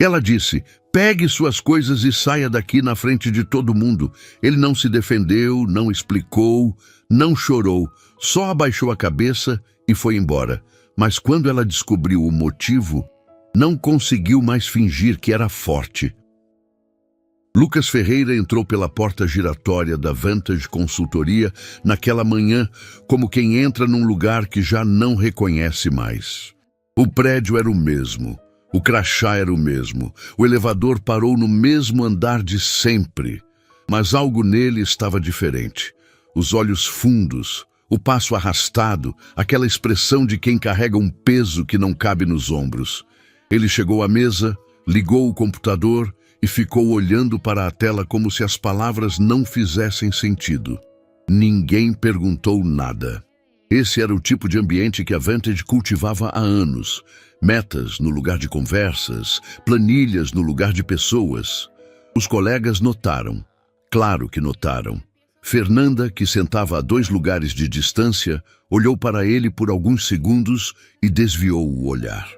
Ela disse: pegue suas coisas e saia daqui na frente de todo mundo. Ele não se defendeu, não explicou, não chorou, só abaixou a cabeça e foi embora. Mas quando ela descobriu o motivo, não conseguiu mais fingir que era forte. Lucas Ferreira entrou pela porta giratória da Vantage Consultoria naquela manhã como quem entra num lugar que já não reconhece mais. O prédio era o mesmo, o crachá era o mesmo, o elevador parou no mesmo andar de sempre, mas algo nele estava diferente. Os olhos fundos, o passo arrastado, aquela expressão de quem carrega um peso que não cabe nos ombros. Ele chegou à mesa, ligou o computador e ficou olhando para a tela como se as palavras não fizessem sentido. Ninguém perguntou nada. Esse era o tipo de ambiente que a Vantage cultivava há anos. Metas no lugar de conversas, planilhas no lugar de pessoas. Os colegas notaram. Claro que notaram. Fernanda, que sentava a 2 lugares de distância, olhou para ele por alguns segundos e desviou o olhar.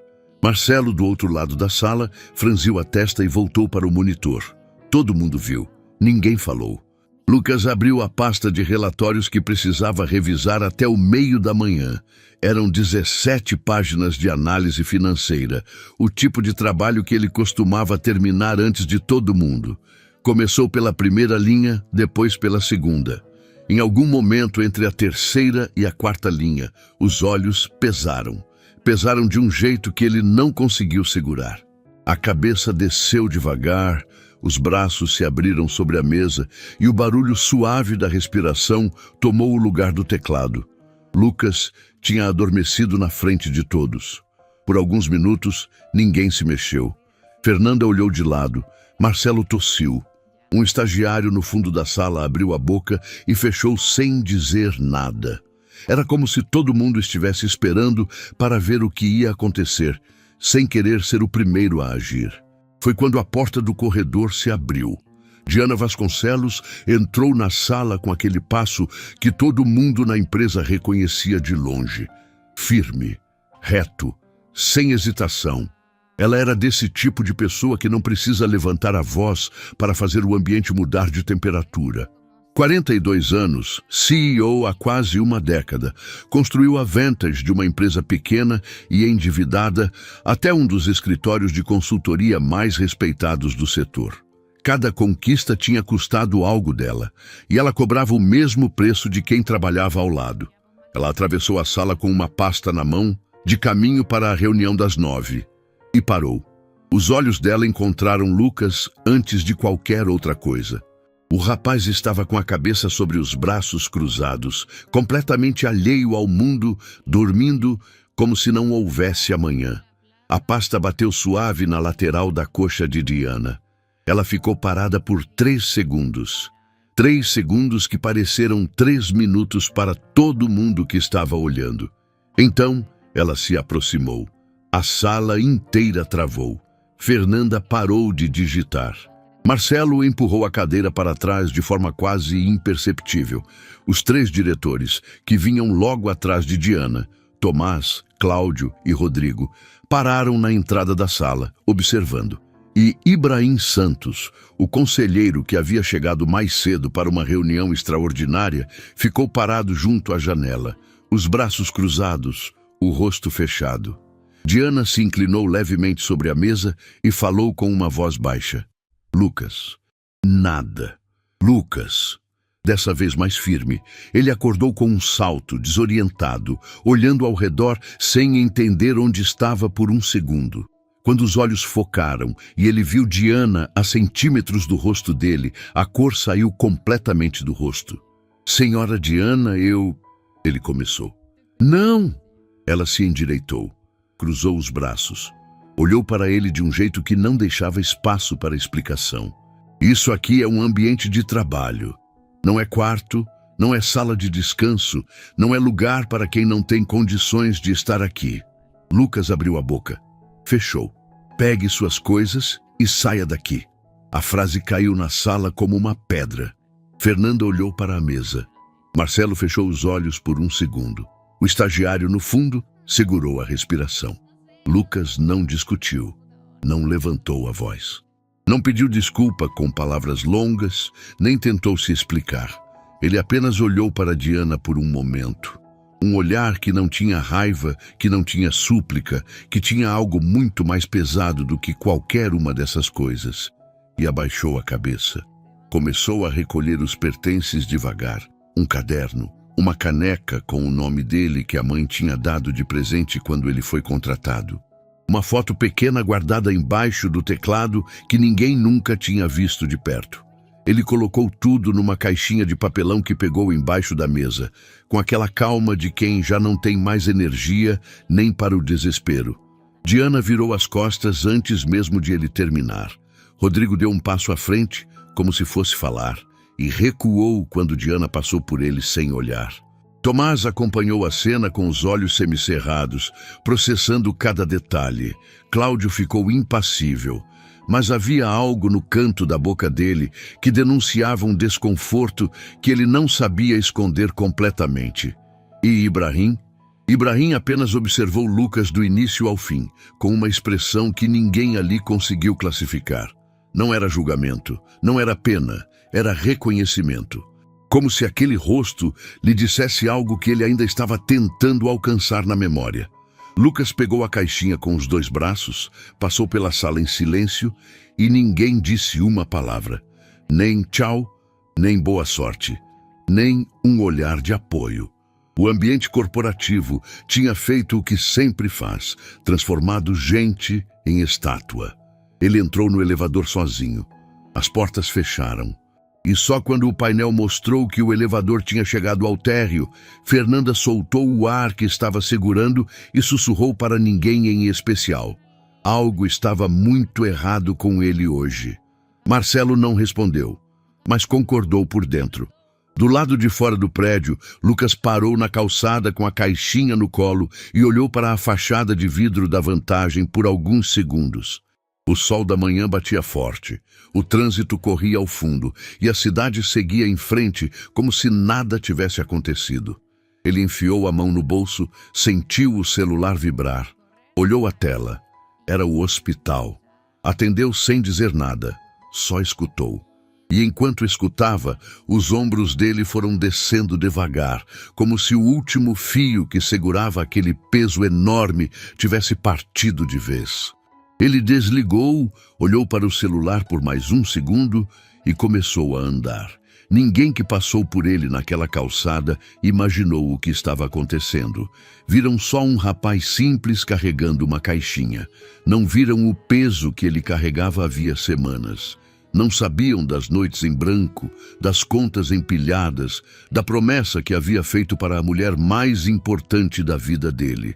Marcelo, do outro lado da sala, franziu a testa e voltou para o monitor. Todo mundo viu. Ninguém falou. Lucas abriu a pasta de relatórios que precisava revisar até o meio da manhã. Eram 17 páginas de análise financeira, o tipo de trabalho que ele costumava terminar antes de todo mundo. Começou pela primeira linha, depois pela segunda. Em algum momento entre a terceira e a 4ª linha, os olhos pesaram. Pesaram de um jeito que ele não conseguiu segurar. A cabeça desceu devagar, os braços se abriram sobre a mesa e o barulho suave da respiração tomou o lugar do teclado. Lucas tinha adormecido na frente de todos. Por alguns minutos, ninguém se mexeu. Fernanda olhou de lado. Marcelo tossiu. Um estagiário no fundo da sala abriu a boca e fechou sem dizer nada. Era como se todo mundo estivesse esperando para ver o que ia acontecer, sem querer ser o primeiro a agir. Foi quando a porta do corredor se abriu. Diana Vasconcelos entrou na sala com aquele passo que todo mundo na empresa reconhecia de longe. Firme, reto, sem hesitação. Ela era desse tipo de pessoa que não precisa levantar a voz para fazer o ambiente mudar de temperatura. 42 anos, CEO há quase uma década, construiu a Vantage de uma empresa pequena e endividada até um dos escritórios de consultoria mais respeitados do setor. Cada conquista tinha custado algo dela, e ela cobrava o mesmo preço de quem trabalhava ao lado. Ela atravessou a sala com uma pasta na mão, de caminho para a reunião das 9, e parou. Os olhos dela encontraram Lucas antes de qualquer outra coisa. O rapaz estava com a cabeça sobre os braços cruzados, completamente alheio ao mundo, dormindo como se não houvesse amanhã. A pasta bateu suave na lateral da coxa de Diana. Ela ficou parada por 3 segundos. 3 segundos que pareceram 3 minutos para todo mundo que estava olhando. Então, ela se aproximou. A sala inteira travou. Fernanda parou de digitar. Marcelo empurrou a cadeira para trás de forma quase imperceptível. Os 3 diretores, que vinham logo atrás de Diana, Tomás, Cláudio e Rodrigo, pararam na entrada da sala, observando. E Ibrahim Santos, o conselheiro que havia chegado mais cedo para uma reunião extraordinária, ficou parado junto à janela, os braços cruzados, o rosto fechado. Diana se inclinou levemente sobre a mesa e falou com uma voz baixa. Lucas. Nada. Lucas. Dessa vez mais firme, ele acordou com um salto, desorientado, olhando ao redor sem entender onde estava por um segundo. Quando os olhos focaram e ele viu Diana a centímetros do rosto dele, a cor saiu completamente do rosto. Senhora Diana, Ele começou. Não! Ela se endireitou, cruzou os braços. Olhou para ele de um jeito que não deixava espaço para explicação. Isso aqui é um ambiente de trabalho. Não é quarto, não é sala de descanso, não é lugar para quem não tem condições de estar aqui. Lucas abriu a boca. Fechou. Pegue suas coisas e saia daqui. A frase caiu na sala como uma pedra. Fernanda olhou para a mesa. Marcelo fechou os olhos por um segundo. O estagiário, no fundo, segurou a respiração. Lucas não discutiu. Não levantou a voz. Não pediu desculpa com palavras longas, nem tentou se explicar. Ele apenas olhou para Diana por um momento. Um olhar que não tinha raiva, que não tinha súplica, que tinha algo muito mais pesado do que qualquer uma dessas coisas. E abaixou a cabeça. Começou a recolher os pertences devagar. Um caderno, uma caneca com o nome dele que a mãe tinha dado de presente quando ele foi contratado. Uma foto pequena guardada embaixo do teclado que ninguém nunca tinha visto de perto. Ele colocou tudo numa caixinha de papelão que pegou embaixo da mesa, com aquela calma de quem já não tem mais energia nem para o desespero. Diana virou as costas antes mesmo de ele terminar. Rodrigo deu um passo à frente, como se fosse falar, e recuou quando Diana passou por ele sem olhar. Tomás acompanhou a cena com os olhos semicerrados, processando cada detalhe. Cláudio ficou impassível, mas havia algo no canto da boca dele que denunciava um desconforto que ele não sabia esconder completamente. E Ibrahim? Ibrahim apenas observou Lucas do início ao fim, com uma expressão que ninguém ali conseguiu classificar. Não era julgamento, não era pena, era reconhecimento. Como se aquele rosto lhe dissesse algo que ele ainda estava tentando alcançar na memória. Lucas pegou a caixinha com os 2 braços, passou pela sala em silêncio e ninguém disse uma palavra. Nem tchau, nem boa sorte, nem um olhar de apoio. O ambiente corporativo tinha feito o que sempre faz, transformado gente em estátua. Ele entrou no elevador sozinho. As portas fecharam. E só quando o painel mostrou que o elevador tinha chegado ao térreo, Fernanda soltou o ar que estava segurando e sussurrou para ninguém em especial. Algo estava muito errado com ele hoje. Marcelo não respondeu, mas concordou por dentro. Do lado de fora do prédio, Lucas parou na calçada com a caixinha no colo e olhou para a fachada de vidro da Vantagem por alguns segundos. O sol da manhã batia forte, o trânsito corria ao fundo e a cidade seguia em frente como se nada tivesse acontecido. Ele enfiou a mão no bolso, sentiu o celular vibrar, olhou a tela. Era o hospital. Atendeu sem dizer nada, só escutou. E enquanto escutava, os ombros dele foram descendo devagar, como se o último fio que segurava aquele peso enorme tivesse partido de vez. Ele desligou, olhou para o celular por mais um segundo e começou a andar. Ninguém que passou por ele naquela calçada imaginou o que estava acontecendo. Viram só um rapaz simples carregando uma caixinha. Não viram o peso que ele carregava havia semanas. Não sabiam das noites em branco, das contas empilhadas, da promessa que havia feito para a mulher mais importante da vida dele.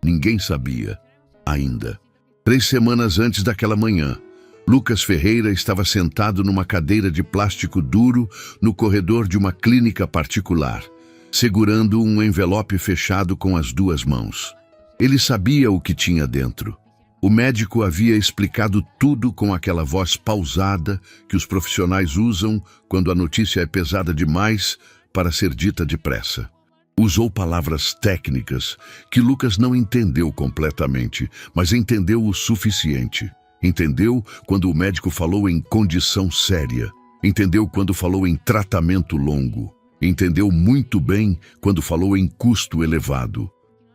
Ninguém sabia, ainda. 3 semanas antes daquela manhã, Lucas Ferreira estava sentado numa cadeira de plástico duro no corredor de uma clínica particular, segurando um envelope fechado com as 2 mãos. Ele sabia o que tinha dentro. O médico havia explicado tudo com aquela voz pausada que os profissionais usam quando a notícia é pesada demais para ser dita depressa. Usou palavras técnicas que Lucas não entendeu completamente, mas entendeu o suficiente. Entendeu quando o médico falou em condição séria. Entendeu quando falou em tratamento longo. Entendeu muito bem quando falou em custo elevado.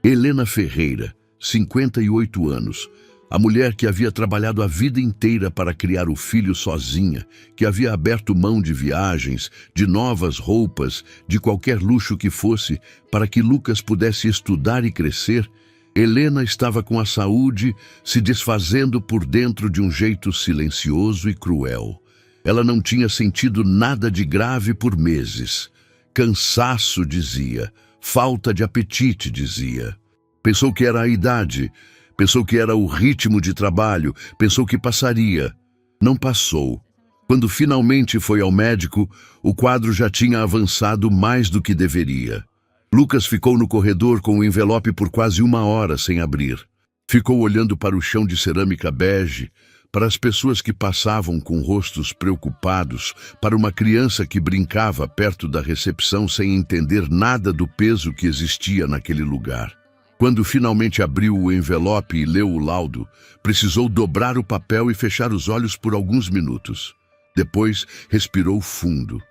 Helena Ferreira, 58 anos, a mulher que havia trabalhado a vida inteira para criar o filho sozinha, que havia aberto mão de viagens, de novas roupas, de qualquer luxo que fosse, para que Lucas pudesse estudar e crescer, Helena estava com a saúde se desfazendo por dentro de um jeito silencioso e cruel. Ela não tinha sentido nada de grave por meses. Cansaço, dizia. Falta de apetite, dizia. Pensou que era a idade. Pensou que era o ritmo de trabalho, pensou que passaria. Não passou. Quando finalmente foi ao médico, o quadro já tinha avançado mais do que deveria. Lucas ficou no corredor com o envelope por quase 1 hora sem abrir. Ficou olhando para o chão de cerâmica bege, para as pessoas que passavam com rostos preocupados, para uma criança que brincava perto da recepção sem entender nada do peso que existia naquele lugar. Quando finalmente abriu o envelope e leu o laudo, precisou dobrar o papel e fechar os olhos por alguns minutos. Depois, respirou fundo.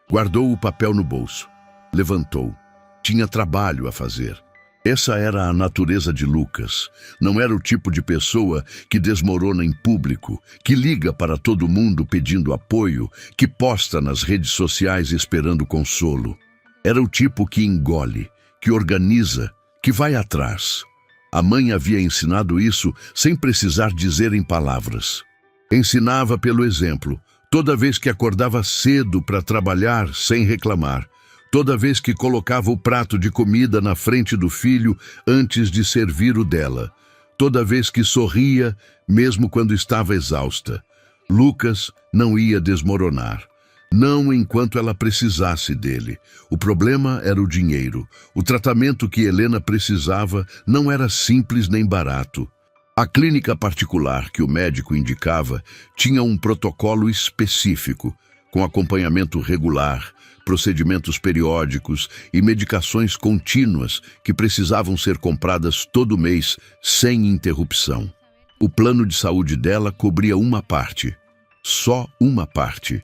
Guardou o papel no bolso. Levantou. Tinha trabalho a fazer. Essa era a natureza de Lucas. Não era o tipo de pessoa que desmorona em público, que liga para todo mundo pedindo apoio, que posta nas redes sociais esperando consolo. Era o tipo que engole, que organiza, que vai atrás. A mãe havia ensinado isso sem precisar dizer em palavras. Ensinava pelo exemplo, toda vez que acordava cedo para trabalhar sem reclamar. Toda vez que colocava o prato de comida na frente do filho antes de servir o dela. Toda vez que sorria, mesmo quando estava exausta. Lucas não ia desmoronar. Não enquanto ela precisasse dele. O problema era o dinheiro. O tratamento que Helena precisava não era simples nem barato. A clínica particular que o médico indicava tinha um protocolo específico, com acompanhamento regular, procedimentos periódicos e medicações contínuas que precisavam ser compradas todo mês, sem interrupção. O plano de saúde dela cobria uma parte, só uma parte.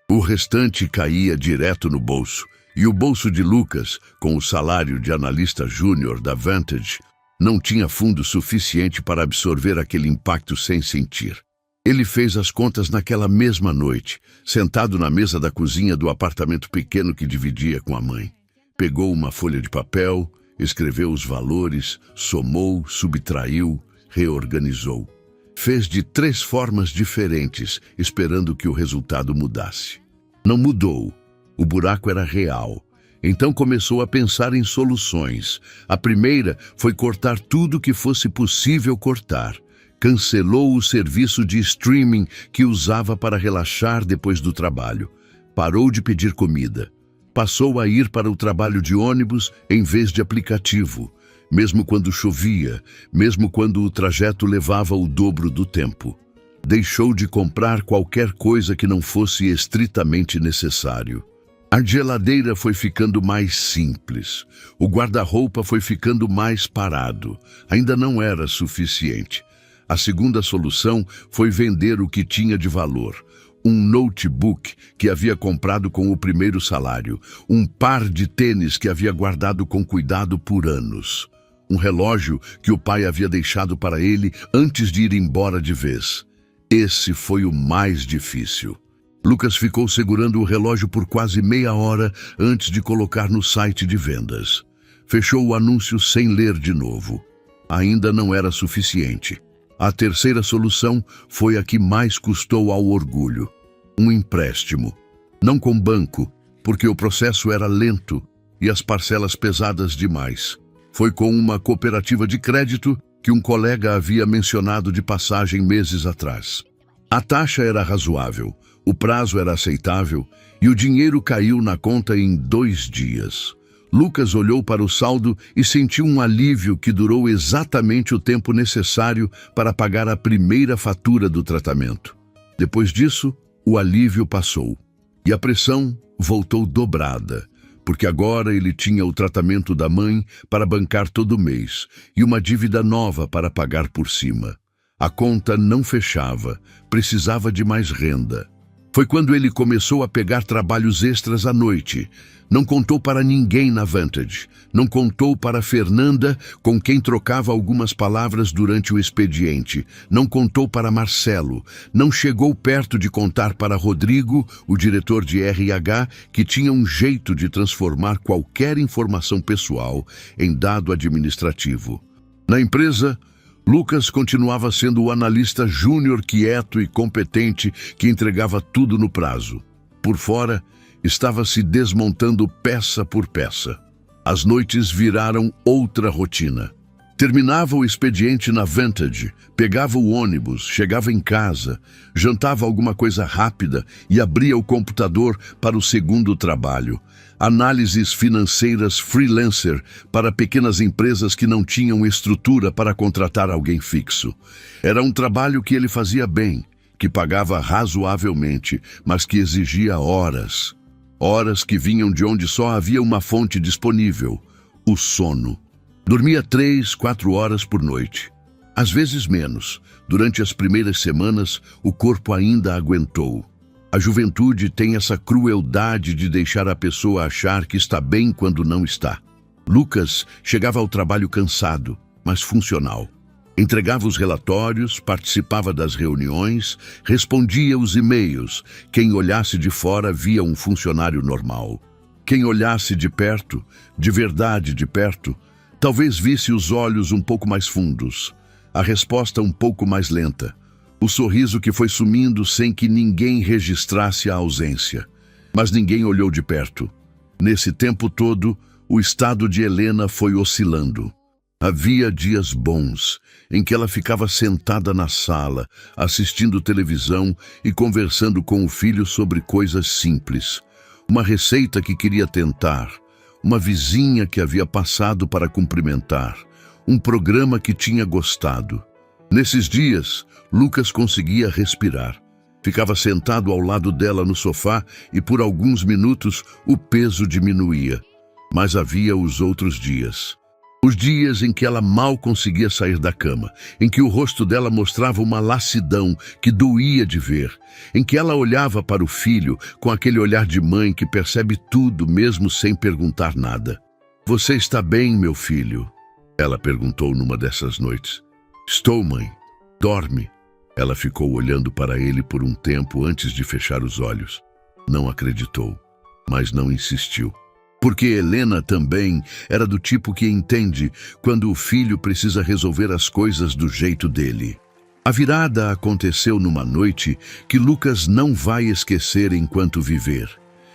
O restante caía direto no bolso, e o bolso de Lucas, com o salário de analista júnior da Vantage, não tinha fundo suficiente para absorver aquele impacto sem sentir. Ele fez as contas naquela mesma noite, sentado na mesa da cozinha do apartamento pequeno que dividia com a mãe. Pegou uma folha de papel, escreveu os valores, somou, subtraiu, reorganizou. Fez de 3 formas diferentes, esperando que o resultado mudasse. Não mudou. O buraco era real. Então começou a pensar em soluções. A primeira foi cortar tudo que fosse possível cortar. Cancelou o serviço de streaming que usava para relaxar depois do trabalho. Parou de pedir comida. Passou a ir para o trabalho de ônibus em vez de aplicativo, mesmo quando chovia, mesmo quando o trajeto levava o dobro do tempo. Deixou de comprar qualquer coisa que não fosse estritamente necessário. A geladeira foi ficando mais simples. O guarda-roupa foi ficando mais parado. Ainda não era suficiente. A segunda solução foi vender o que tinha de valor. Um notebook que havia comprado com o primeiro salário. Um par de tênis que havia guardado com cuidado por anos. Um relógio que o pai havia deixado para ele antes de ir embora de vez. Esse foi o mais difícil. Lucas ficou segurando o relógio por quase meia hora antes de colocar no site de vendas. Fechou o anúncio sem ler de novo. Ainda não era suficiente. A terceira solução foi a que mais custou ao orgulho. Um empréstimo. Não com banco, porque o processo era lento e as parcelas pesadas demais. Foi com uma cooperativa de crédito que um colega havia mencionado de passagem meses atrás. A taxa era razoável, o prazo era aceitável e o dinheiro caiu na conta em 2 dias. Lucas olhou para o saldo e sentiu um alívio que durou exatamente o tempo necessário para pagar a primeira fatura do tratamento. Depois disso, o alívio passou e a pressão voltou dobrada, porque agora ele tinha o tratamento da mãe para bancar todo mês e uma dívida nova para pagar por cima. A conta não fechava, precisava de mais renda. Foi quando ele começou a pegar trabalhos extras à noite. Não contou para ninguém na Vantage. Não contou para Fernanda, com quem trocava algumas palavras durante o expediente. Não contou para Marcelo. Não chegou perto de contar para Rodrigo, o diretor de RH, que tinha um jeito de transformar qualquer informação pessoal em dado administrativo. Na empresa, Lucas continuava sendo o analista júnior quieto e competente que entregava tudo no prazo. Por fora, estava se desmontando peça por peça. As noites viraram outra rotina. Terminava o expediente na Vantage, pegava o ônibus, chegava em casa, jantava alguma coisa rápida e abria o computador para o segundo trabalho. Análises financeiras freelancer para pequenas empresas que não tinham estrutura para contratar alguém fixo. Era um trabalho que ele fazia bem, que pagava razoavelmente, mas que exigia horas. Horas que vinham de onde só havia uma fonte disponível: o sono. Dormia 3, 4 horas por noite. Às vezes menos. Durante as primeiras semanas, o corpo ainda aguentou. A juventude tem essa crueldade de deixar a pessoa achar que está bem quando não está. Lucas chegava ao trabalho cansado, mas funcional. Entregava os relatórios, participava das reuniões, respondia os e-mails. Quem olhasse de fora via um funcionário normal. Quem olhasse de perto, de verdade de perto, talvez visse os olhos um pouco mais fundos, a resposta um pouco mais lenta, o sorriso que foi sumindo sem que ninguém registrasse a ausência. Mas ninguém olhou de perto. Nesse tempo todo, o estado de Helena foi oscilando. Havia dias bons, em que ela ficava sentada na sala, assistindo televisão e conversando com o filho sobre coisas simples. Uma receita que queria tentar, uma vizinha que havia passado para cumprimentar, um programa que tinha gostado. Nesses dias, Lucas conseguia respirar. Ficava sentado ao lado dela no sofá e por alguns minutos o peso diminuía. Mas havia os outros dias. Os dias em que ela mal conseguia sair da cama, em que o rosto dela mostrava uma lassidão que doía de ver, em que ela olhava para o filho com aquele olhar de mãe que percebe tudo mesmo sem perguntar nada. "Você está bem, meu filho?" ela perguntou numa dessas noites. "Estou, mãe." "Dorme." Ela ficou olhando para ele por um tempo antes de fechar os olhos. Não acreditou, mas não insistiu. Porque Helena também era do tipo que entende quando o filho precisa resolver as coisas do jeito dele. A virada aconteceu numa noite que Lucas não vai esquecer enquanto viver.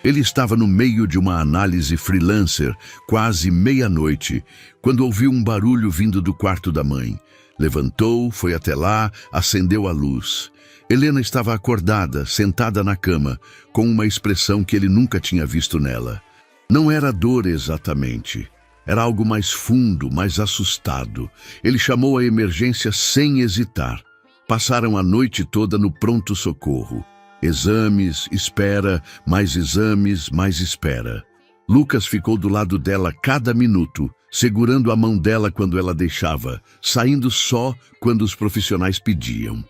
Ele estava no meio de uma análise freelancer, quase meia-noite, quando ouviu um barulho vindo do quarto da mãe. Levantou, foi até lá, acendeu a luz. Helena estava acordada, sentada na cama, com uma expressão que ele nunca tinha visto nela. Não era dor exatamente. Era algo mais fundo, mais assustado. Ele chamou a emergência sem hesitar. Passaram a noite toda no pronto-socorro. Exames, espera, mais exames, mais espera. Lucas ficou do lado dela cada minuto, segurando a mão dela quando ela deixava, saindo só quando os profissionais pediam.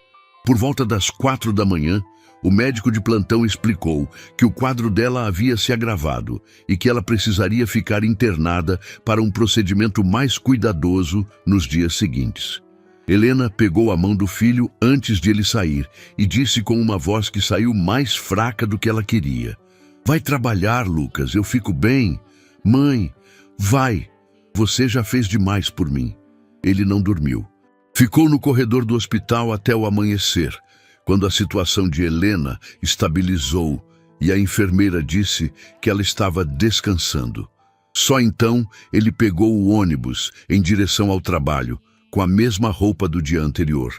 Por volta das 4 da manhã, o médico de plantão explicou que o quadro dela havia se agravado e que ela precisaria ficar internada para um procedimento mais cuidadoso nos dias seguintes. Helena pegou a mão do filho antes de ele sair e disse com uma voz que saiu mais fraca do que ela queria: "Vai trabalhar, Lucas, eu fico bem. Mãe, vai. Você já fez demais por mim." Ele não dormiu. Ficou no corredor do hospital até o amanhecer, quando a situação de Helena estabilizou e a enfermeira disse que ela estava descansando. Só então ele pegou o ônibus em direção ao trabalho, com a mesma roupa do dia anterior,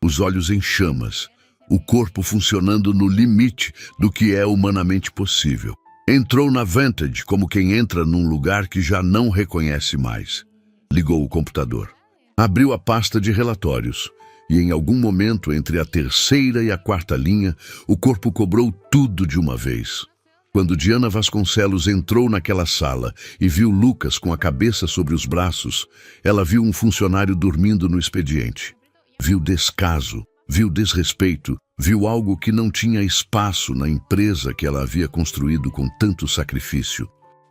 os olhos em chamas, o corpo funcionando no limite do que é humanamente possível. Entrou na Vantage como quem entra num lugar que já não reconhece mais. Ligou o computador. Abriu a pasta de relatórios. E em algum momento, entre a terceira e a quarta linha, o corpo cobrou tudo de uma vez. Quando Diana Vasconcelos entrou naquela sala e viu Lucas com a cabeça sobre os braços, ela viu um funcionário dormindo no expediente. Viu descaso, viu desrespeito, viu algo que não tinha espaço na empresa que ela havia construído com tanto sacrifício.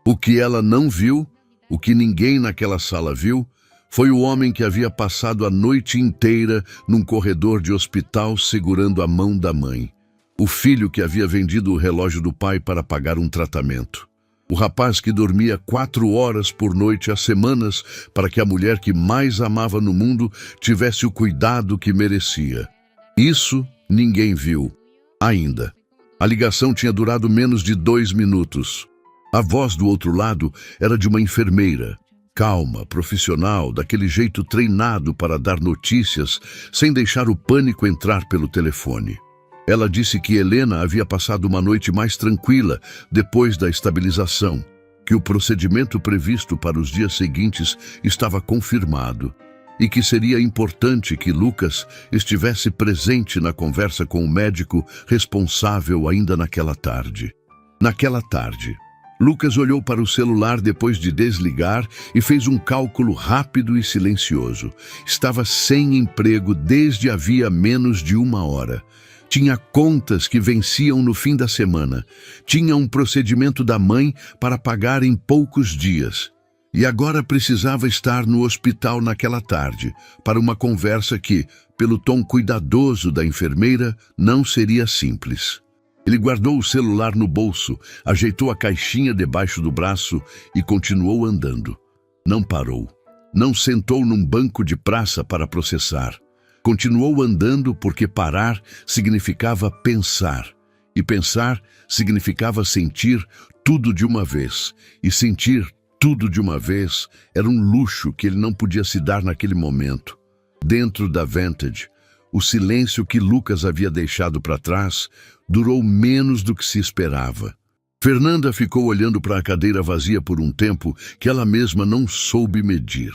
O que ela não viu, o que ninguém naquela sala viu, foi o homem que havia passado a noite inteira num corredor de hospital segurando a mão da mãe. O filho que havia vendido o relógio do pai para pagar um tratamento. O rapaz que dormia 4 horas por noite há semanas para que a mulher que mais amava no mundo tivesse o cuidado que merecia. Isso ninguém viu. Ainda. A ligação tinha durado menos de 2 minutos. A voz do outro lado era de uma enfermeira. Calma, profissional, daquele jeito treinado para dar notícias sem deixar o pânico entrar pelo telefone. Ela disse que Helena havia passado uma noite mais tranquila depois da estabilização, que o procedimento previsto para os dias seguintes estava confirmado e que seria importante que Lucas estivesse presente na conversa com o médico responsável ainda naquela tarde. Naquela tarde, Lucas olhou para o celular depois de desligar e fez um cálculo rápido e silencioso. Estava sem emprego desde havia menos de 1 hora. Tinha contas que venciam no fim da semana. Tinha um procedimento da mãe para pagar em poucos dias. E agora precisava estar no hospital naquela tarde, para uma conversa que, pelo tom cuidadoso da enfermeira, não seria simples. Ele guardou o celular no bolso, ajeitou a caixinha debaixo do braço e continuou andando. Não parou. Não sentou num banco de praça para processar. Continuou andando porque parar significava pensar. E pensar significava sentir tudo de uma vez. E sentir tudo de uma vez era um luxo que ele não podia se dar naquele momento. Dentro da Vantage, o silêncio que Lucas havia deixado para trás durou menos do que se esperava. Fernanda ficou olhando para a cadeira vazia por um tempo que ela mesma não soube medir.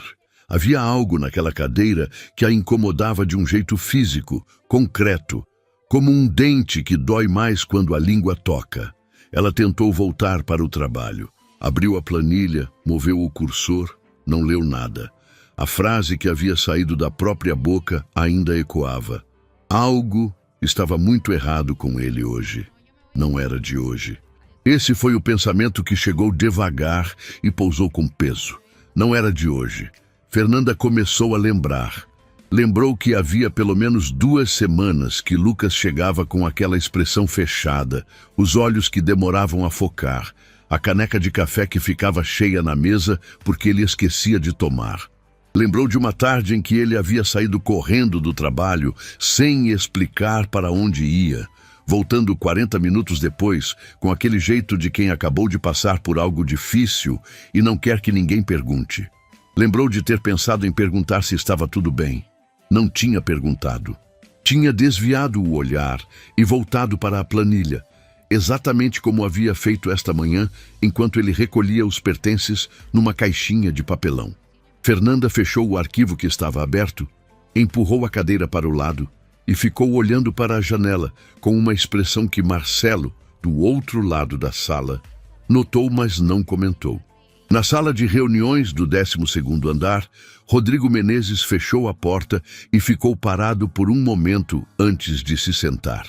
Havia algo naquela cadeira que a incomodava de um jeito físico, concreto, como um dente que dói mais quando a língua toca. Ela tentou voltar para o trabalho. Abriu a planilha, moveu o cursor, não leu nada. A frase que havia saído da própria boca ainda ecoava. Algo estava muito errado com ele hoje. Não era de hoje. Esse foi o pensamento que chegou devagar e pousou com peso. Não era de hoje. Fernanda começou a lembrar. Lembrou que havia pelo menos 2 semanas que Lucas chegava com aquela expressão fechada, os olhos que demoravam a focar, a caneca de café que ficava cheia na mesa porque ele esquecia de tomar. Lembrou de uma tarde em que ele havia saído correndo do trabalho, sem explicar para onde ia, voltando 40 minutos depois, com aquele jeito de quem acabou de passar por algo difícil e não quer que ninguém pergunte. Lembrou de ter pensado em perguntar se estava tudo bem. Não tinha perguntado. Tinha desviado o olhar e voltado para a planilha, exatamente como havia feito esta manhã, enquanto ele recolhia os pertences numa caixinha de papelão. Fernanda fechou o arquivo que estava aberto, empurrou a cadeira para o lado e ficou olhando para a janela com uma expressão que Marcelo, do outro lado da sala, notou, mas não comentou. Na sala de reuniões do 12º andar, Rodrigo Menezes fechou a porta e ficou parado por um momento antes de se sentar.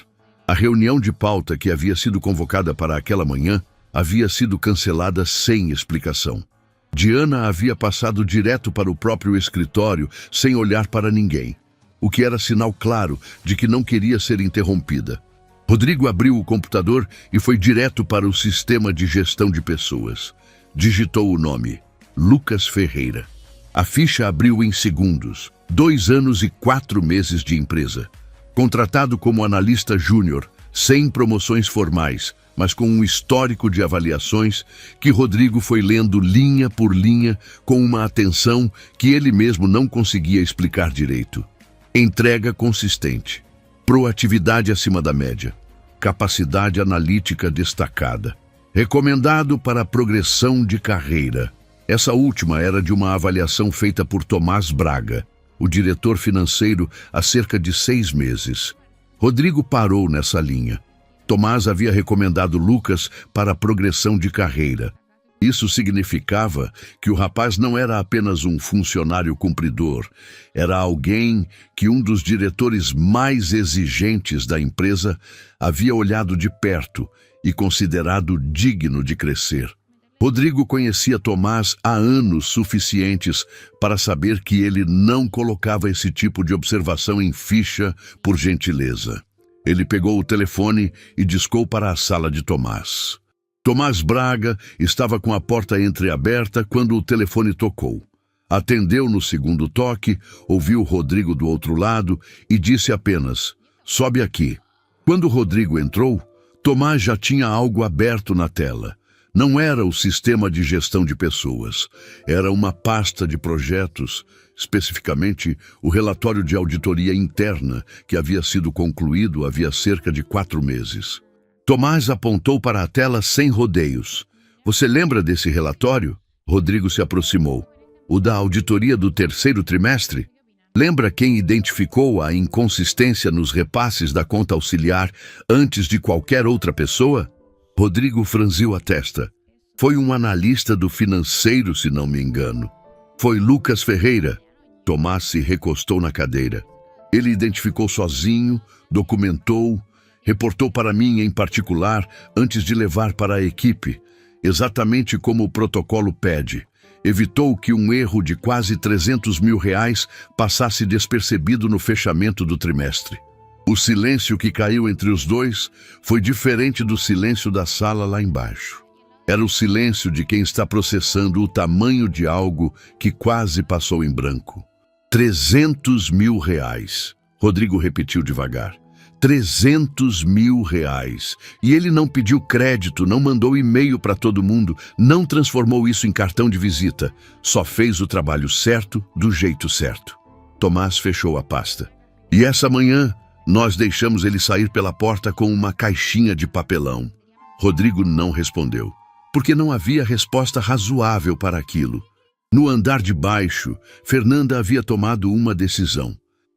A reunião de pauta que havia sido convocada para aquela manhã havia sido cancelada sem explicação. Diana havia passado direto para o próprio escritório sem olhar para ninguém, o que era sinal claro de que não queria ser interrompida. Rodrigo abriu o computador e foi direto para o sistema de gestão de pessoas. Digitou o nome, Lucas Ferreira. A ficha abriu em segundos. 2 anos e 4 meses de empresa. Contratado como analista júnior, sem promoções formais, mas com um histórico de avaliações que Rodrigo foi lendo linha por linha com uma atenção que ele mesmo não conseguia explicar direito. Entrega consistente, proatividade acima da média, capacidade analítica destacada. Recomendado para progressão de carreira. Essa última era de uma avaliação feita por Tomás Braga, o diretor financeiro, há cerca de 6 meses. Rodrigo parou nessa linha. Tomás havia recomendado Lucas para a progressão de carreira. Isso significava que o rapaz não era apenas um funcionário cumpridor, era alguém que um dos diretores mais exigentes da empresa havia olhado de perto e considerado digno de crescer. Rodrigo conhecia Tomás há anos suficientes para saber que ele não colocava esse tipo de observação em ficha por gentileza. Ele pegou o telefone e discou para a sala de Tomás. Tomás Braga estava com a porta entreaberta quando o telefone tocou. Atendeu no segundo toque, ouviu Rodrigo do outro lado e disse apenas, "Sobe aqui." Quando Rodrigo entrou, Tomás já tinha algo aberto na tela. Não era o sistema de gestão de pessoas, era uma pasta de projetos, especificamente o relatório de auditoria interna que havia sido concluído havia cerca de 4 meses. Tomás apontou para a tela sem rodeios. "Você lembra desse relatório?" Rodrigo se aproximou. "O da auditoria do 3º trimestre? Lembra quem identificou a inconsistência nos repasses da conta auxiliar antes de qualquer outra pessoa?" Rodrigo franziu a testa. Foi um analista do financeiro, se não me engano. Foi Lucas Ferreira. Tomás se recostou na cadeira. Ele identificou sozinho, documentou, reportou para mim em particular antes de levar para a equipe, exatamente como o protocolo pede. Evitou que um erro de quase R$300 mil passasse despercebido no fechamento do trimestre. O silêncio que caiu entre os dois foi diferente do silêncio da sala lá embaixo. Era o silêncio de quem está processando o tamanho de algo que quase passou em branco. R$300 mil. Rodrigo repetiu devagar. R$300 mil. E ele não pediu crédito, não mandou e-mail para todo mundo, não transformou isso em cartão de visita. Só fez o trabalho certo, do jeito certo. Tomás fechou a pasta. E essa manhã, nós deixamos ele sair pela porta com uma caixinha de papelão. Rodrigo não respondeu, porque não havia resposta razoável para aquilo. No andar de baixo, Fernanda havia tomado uma decisão.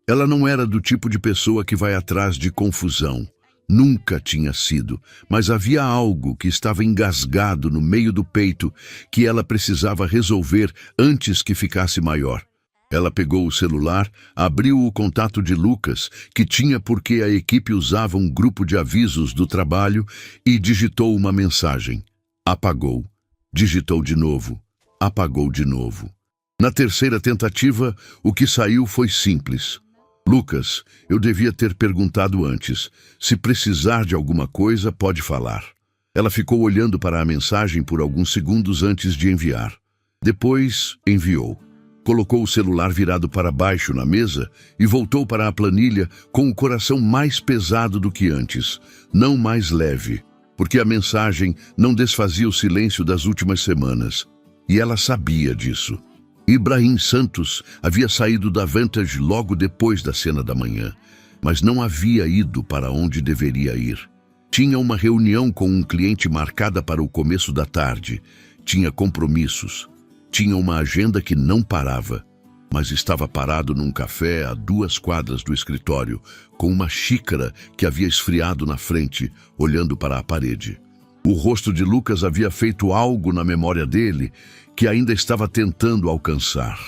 Ela não era do tipo de pessoa que vai atrás de confusão. Nunca tinha sido, mas havia algo que estava engasgado no meio do peito que ela precisava resolver antes que ficasse maior. Ela pegou o celular, abriu o contato de Lucas, que tinha porque a equipe usava um grupo de avisos do trabalho, e digitou uma mensagem. Apagou. Digitou de novo. Apagou de novo. Na terceira tentativa, o que saiu foi simples. Lucas, eu devia ter perguntado antes. Se precisar de alguma coisa, pode falar. Ela ficou olhando para a mensagem por alguns segundos antes de enviar. Depois, enviou. Colocou o celular virado para baixo na mesa e voltou para a planilha com o coração mais pesado do que antes, não mais leve, porque a mensagem não desfazia o silêncio das últimas semanas. E ela sabia disso. Ibrahim Santos havia saído da Vantage logo depois da cena da manhã, mas não havia ido para onde deveria ir. Tinha uma reunião com um cliente marcada para o começo da tarde, tinha compromissos, tinha uma agenda que não parava, mas estava parado num café a 2 quadras do escritório, com uma xícara que havia esfriado na frente, olhando para a parede. O rosto de Lucas havia feito algo na memória dele que ainda estava tentando alcançar.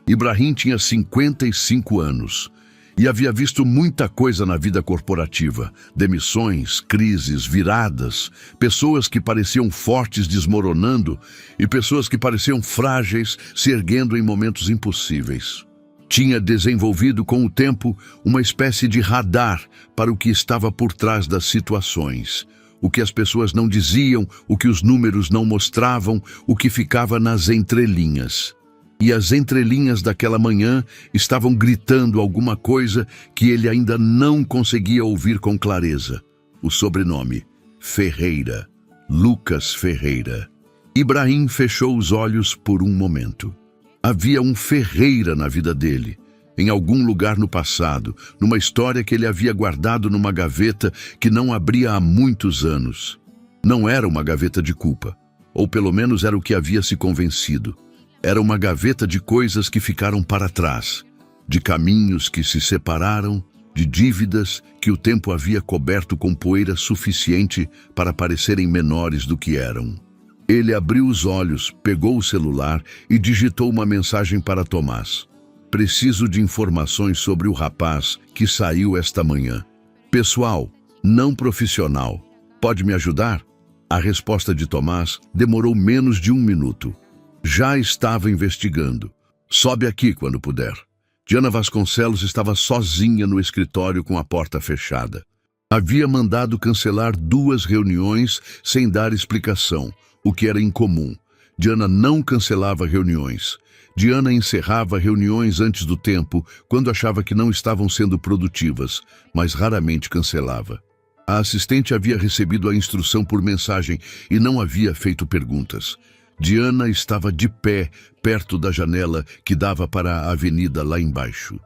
Ibrahim tinha 55 anos e havia visto muita coisa na vida corporativa. Demissões, crises, viradas, pessoas que pareciam fortes desmoronando e pessoas que pareciam frágeis se erguendo em momentos impossíveis. Tinha desenvolvido com o tempo uma espécie de radar para o que estava por trás das situações. O que as pessoas não diziam, o que os números não mostravam, o que ficava nas entrelinhas. E as entrelinhas daquela manhã estavam gritando alguma coisa que ele ainda não conseguia ouvir com clareza. O sobrenome, Ferreira, Lucas Ferreira. Ibrahim fechou os olhos por um momento. Havia um Ferreira na vida dele. Em algum lugar no passado, numa história que ele havia guardado numa gaveta que não abria há muitos anos. Não era uma gaveta de culpa, ou pelo menos era o que havia se convencido. Era uma gaveta de coisas que ficaram para trás, de caminhos que se separaram, de dívidas que o tempo havia coberto com poeira suficiente para parecerem menores do que eram. Ele abriu os olhos, pegou o celular e digitou uma mensagem para Tomás. Preciso de informações sobre o rapaz que saiu esta manhã. Pessoal, não profissional. Pode me ajudar? A resposta de Tomás demorou menos de 1 minuto. Já estava investigando. Sobe aqui quando puder. Diana Vasconcelos estava sozinha no escritório com a porta fechada. Havia mandado cancelar 2 reuniões sem dar explicação, o que era incomum. Diana não cancelava reuniões. Diana encerrava reuniões antes do tempo, quando achava que não estavam sendo produtivas, mas raramente cancelava. A assistente havia recebido a instrução por mensagem e não havia feito perguntas. Diana estava de pé, perto da janela que dava para a avenida lá embaixo.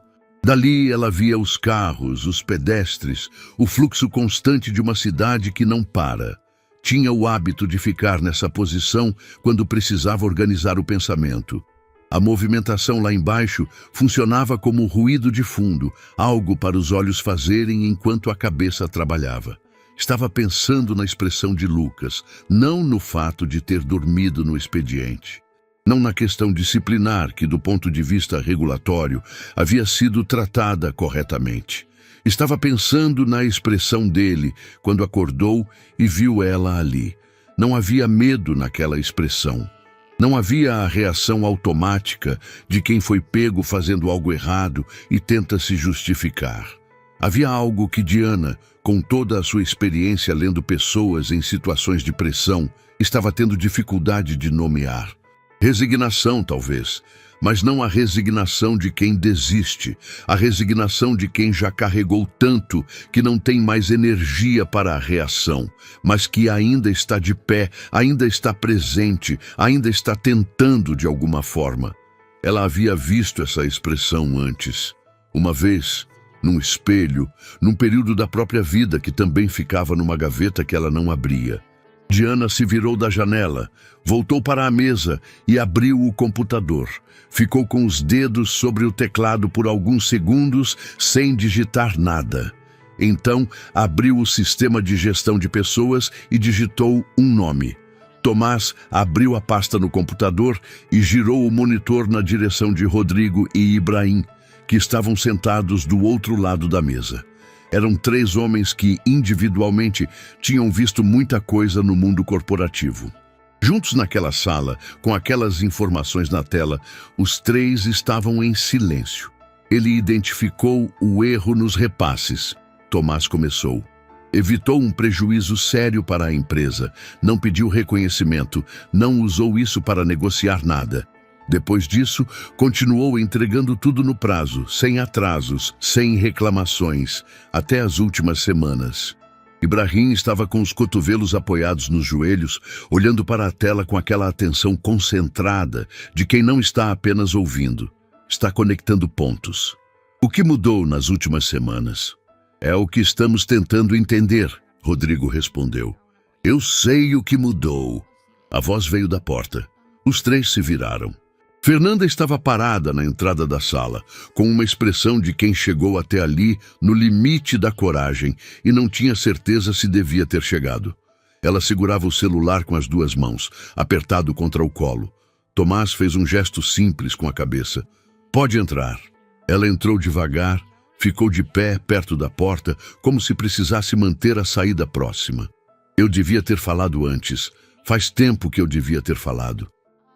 Dali ela via os carros, os pedestres, o fluxo constante de uma cidade que não para. Tinha o hábito de ficar nessa posição quando precisava organizar o pensamento. A movimentação lá embaixo funcionava como ruído de fundo, algo para os olhos fazerem enquanto a cabeça trabalhava. Estava pensando na expressão de Lucas, não no fato de ter dormido no expediente. Não na questão disciplinar, que do ponto de vista regulatório havia sido tratada corretamente. Estava pensando na expressão dele quando acordou e viu ela ali. Não havia medo naquela expressão. Não havia a reação automática de quem foi pego fazendo algo errado e tenta se justificar. Havia algo que Diana, com toda a sua experiência lendo pessoas em situações de pressão, estava tendo dificuldade de nomear. Resignação, talvez, mas não a resignação de quem desiste, a resignação de quem já carregou tanto que não tem mais energia para a reação, mas que ainda está de pé, ainda está presente, ainda está tentando de alguma forma. Ela havia visto essa expressão antes. Uma vez, num espelho, num período da própria vida que também ficava numa gaveta que ela não abria. Diana se virou da janela, voltou para a mesa e abriu o computador. Ficou com os dedos sobre o teclado por alguns segundos sem digitar nada. Então, abriu o sistema de gestão de pessoas e digitou um nome. Tomás abriu a pasta no computador e girou o monitor na direção de Rodrigo e Ibrahim, que estavam sentados do outro lado da mesa. Eram 3 homens que, individualmente, tinham visto muita coisa no mundo corporativo. Juntos naquela sala, com aquelas informações na tela, os 3 estavam em silêncio. Ele identificou o erro nos repasses. Tomás começou. Evitou um prejuízo sério para a empresa, não pediu reconhecimento, não usou isso para negociar nada. Depois disso, continuou entregando tudo no prazo, sem atrasos, sem reclamações, até as últimas semanas. Ibrahim estava com os cotovelos apoiados nos joelhos, olhando para a tela com aquela atenção concentrada de quem não está apenas ouvindo, está conectando pontos. O que mudou nas últimas semanas? É o que estamos tentando entender, Rodrigo respondeu. Eu sei o que mudou. A voz veio da porta. Os 3 se viraram. Fernanda estava parada na entrada da sala, com uma expressão de quem chegou até ali no limite da coragem e não tinha certeza se devia ter chegado. Ela segurava o celular com as 2 mãos, apertado contra o colo. Tomás fez um gesto simples com a cabeça. Pode entrar. Ela entrou devagar, ficou de pé perto da porta, como se precisasse manter a saída próxima. Eu devia ter falado antes. Faz tempo que eu devia ter falado.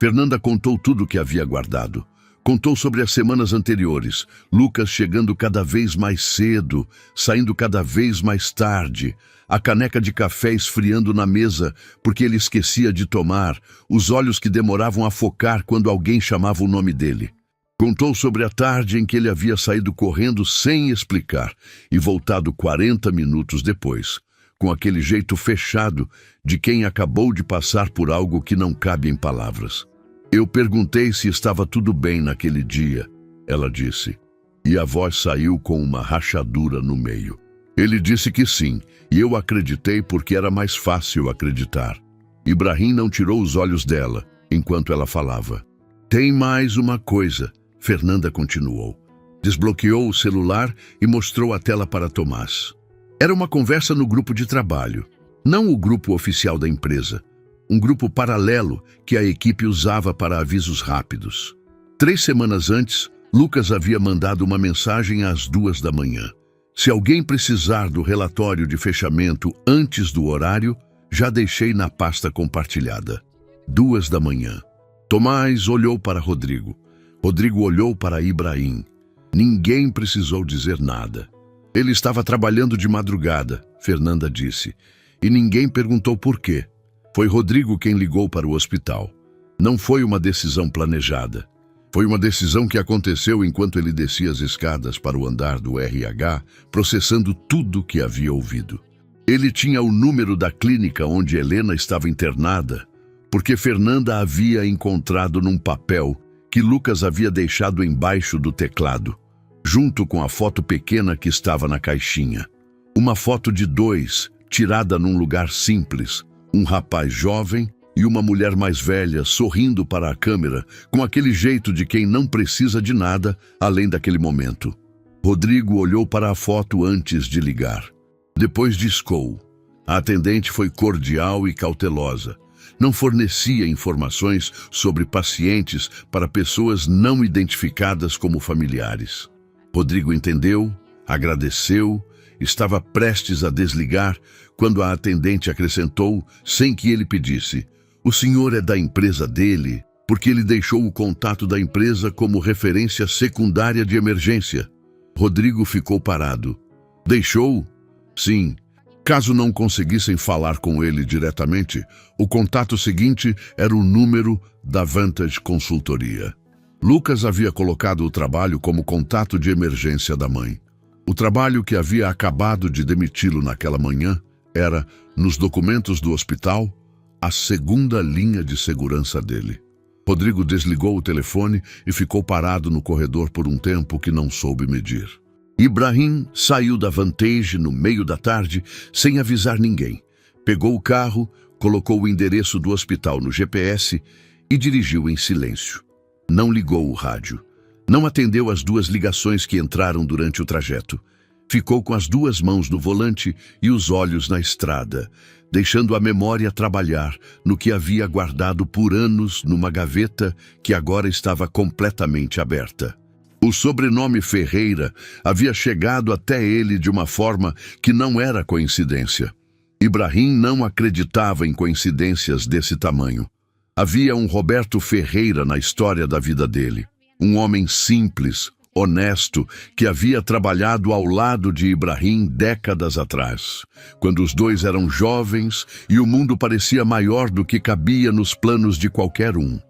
Fernanda contou tudo o que havia guardado. Contou sobre as semanas anteriores, Lucas chegando cada vez mais cedo, saindo cada vez mais tarde, a caneca de café esfriando na mesa porque ele esquecia de tomar, os olhos que demoravam a focar quando alguém chamava o nome dele. Contou sobre a tarde em que ele havia saído correndo sem explicar e voltado 40 minutos depois, com aquele jeito fechado de quem acabou de passar por algo que não cabe em palavras. Eu perguntei se estava tudo bem naquele dia, ela disse, e a voz saiu com uma rachadura no meio. Ele disse que sim, e eu acreditei porque era mais fácil acreditar. Ibrahim não tirou os olhos dela, enquanto ela falava. Tem mais uma coisa, Fernanda continuou. Desbloqueou o celular e mostrou a tela para Tomás. Era uma conversa no grupo de trabalho, não o grupo oficial da empresa. Um grupo paralelo que a equipe usava para avisos rápidos. 3 semanas antes, Lucas havia mandado uma mensagem às 2 da manhã. Se alguém precisar do relatório de fechamento antes do horário, já deixei na pasta compartilhada. 2 da manhã. Tomás olhou para Rodrigo. Rodrigo olhou para Ibrahim. Ninguém precisou dizer nada. Ele estava trabalhando de madrugada, Fernanda disse, e ninguém perguntou por quê. Foi Rodrigo quem ligou para o hospital. Não foi uma decisão planejada. Foi uma decisão que aconteceu enquanto ele descia as escadas para o andar do RH, processando tudo o que havia ouvido. Ele tinha o número da clínica onde Helena estava internada, porque Fernanda havia encontrado num papel que Lucas havia deixado embaixo do teclado, junto com a foto pequena que estava na caixinha. Uma foto de 2, tirada num lugar simples, um rapaz jovem e uma mulher mais velha sorrindo para a câmera, com aquele jeito de quem não precisa de nada além daquele momento. Rodrigo olhou para a foto antes de ligar. Depois discou. A atendente foi cordial e cautelosa. Não fornecia informações sobre pacientes para pessoas não identificadas como familiares. Rodrigo entendeu, agradeceu, estava prestes a desligar quando a atendente acrescentou, sem que ele pedisse: "O senhor é da empresa dele, porque ele deixou o contato da empresa como referência secundária de emergência." Rodrigo ficou parado. Deixou? Sim. Caso não conseguissem falar com ele diretamente, o contato seguinte era o número da Vantage Consultoria. Lucas havia colocado o trabalho como contato de emergência da mãe. O trabalho que havia acabado de demiti-lo naquela manhã era, nos documentos do hospital, a segunda linha de segurança dele. Rodrigo desligou o telefone e ficou parado no corredor por um tempo que não soube medir. Ibrahim saiu da Vantage no meio da tarde, sem avisar ninguém. Pegou o carro, colocou o endereço do hospital no GPS e dirigiu em silêncio. Não ligou o rádio. Não atendeu as 2 ligações que entraram durante o trajeto. Ficou com as 2 mãos no volante e os olhos na estrada, deixando a memória trabalhar no que havia guardado por anos numa gaveta que agora estava completamente aberta. O sobrenome Ferreira havia chegado até ele de uma forma que não era coincidência. Ibrahim não acreditava em coincidências desse tamanho. Havia um Roberto Ferreira na história da vida dele. Um homem simples, honesto, que havia trabalhado ao lado de Ibrahim décadas atrás, quando os dois eram jovens e o mundo parecia maior do que cabia nos planos de qualquer um.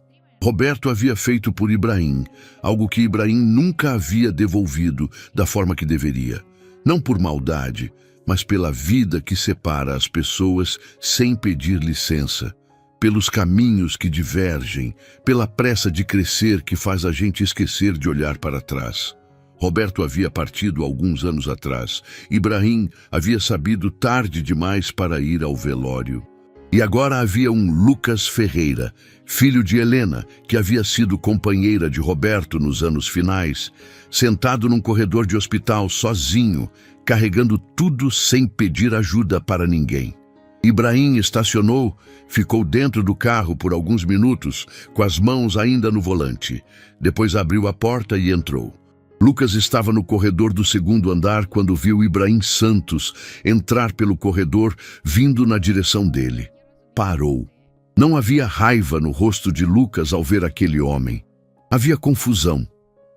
Roberto havia feito por Ibrahim algo que Ibrahim nunca havia devolvido da forma que deveria. Não por maldade, mas pela vida que separa as pessoas sem pedir licença, pelos caminhos que divergem, pela pressa de crescer que faz a gente esquecer de olhar para trás. Roberto havia partido alguns anos atrás. Ibrahim havia sabido tarde demais para ir ao velório. E agora havia um Lucas Ferreira, filho de Helena, que havia sido companheira de Roberto nos anos finais, sentado num corredor de hospital sozinho, carregando tudo sem pedir ajuda para ninguém. Ibrahim estacionou, ficou dentro do carro por alguns minutos, com as mãos ainda no volante. Depois abriu a porta e entrou. Lucas estava no corredor do 2º andar quando viu Ibrahim Santos entrar pelo corredor, vindo na direção dele. Parou. Não havia raiva no rosto de Lucas ao ver aquele homem. Havia confusão.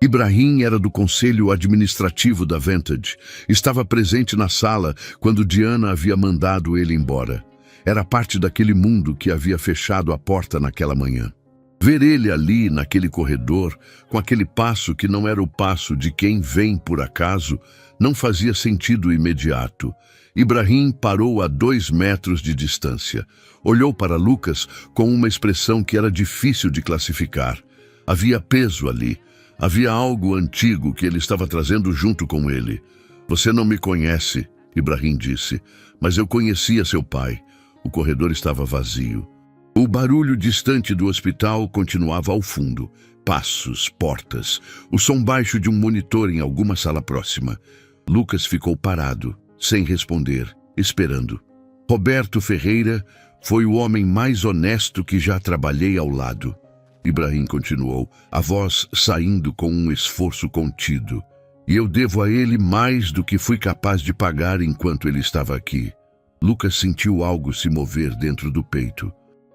Ibrahim era do conselho administrativo da Vantage. Estava presente na sala quando Diana havia mandado ele embora. Era parte daquele mundo que havia fechado a porta naquela manhã. Ver ele ali, naquele corredor, com aquele passo que não era o passo de quem vem por acaso, não fazia sentido imediato. Ibrahim parou a 2 metros de distância. Olhou para Lucas com uma expressão que era difícil de classificar. Havia peso ali. Havia algo antigo que ele estava trazendo junto com ele. "Você não me conhece", Ibrahim disse, "mas eu conhecia seu pai." O corredor estava vazio. O barulho distante do hospital continuava ao fundo. Passos, portas, o som baixo de um monitor em alguma sala próxima. Lucas ficou parado, sem responder, esperando. Roberto Ferreira foi o homem mais honesto que já trabalhei ao lado. Ibrahim continuou, a voz saindo com um esforço contido. "E eu devo a ele mais do que fui capaz de pagar enquanto ele estava aqui." Lucas sentiu algo se mover dentro do peito.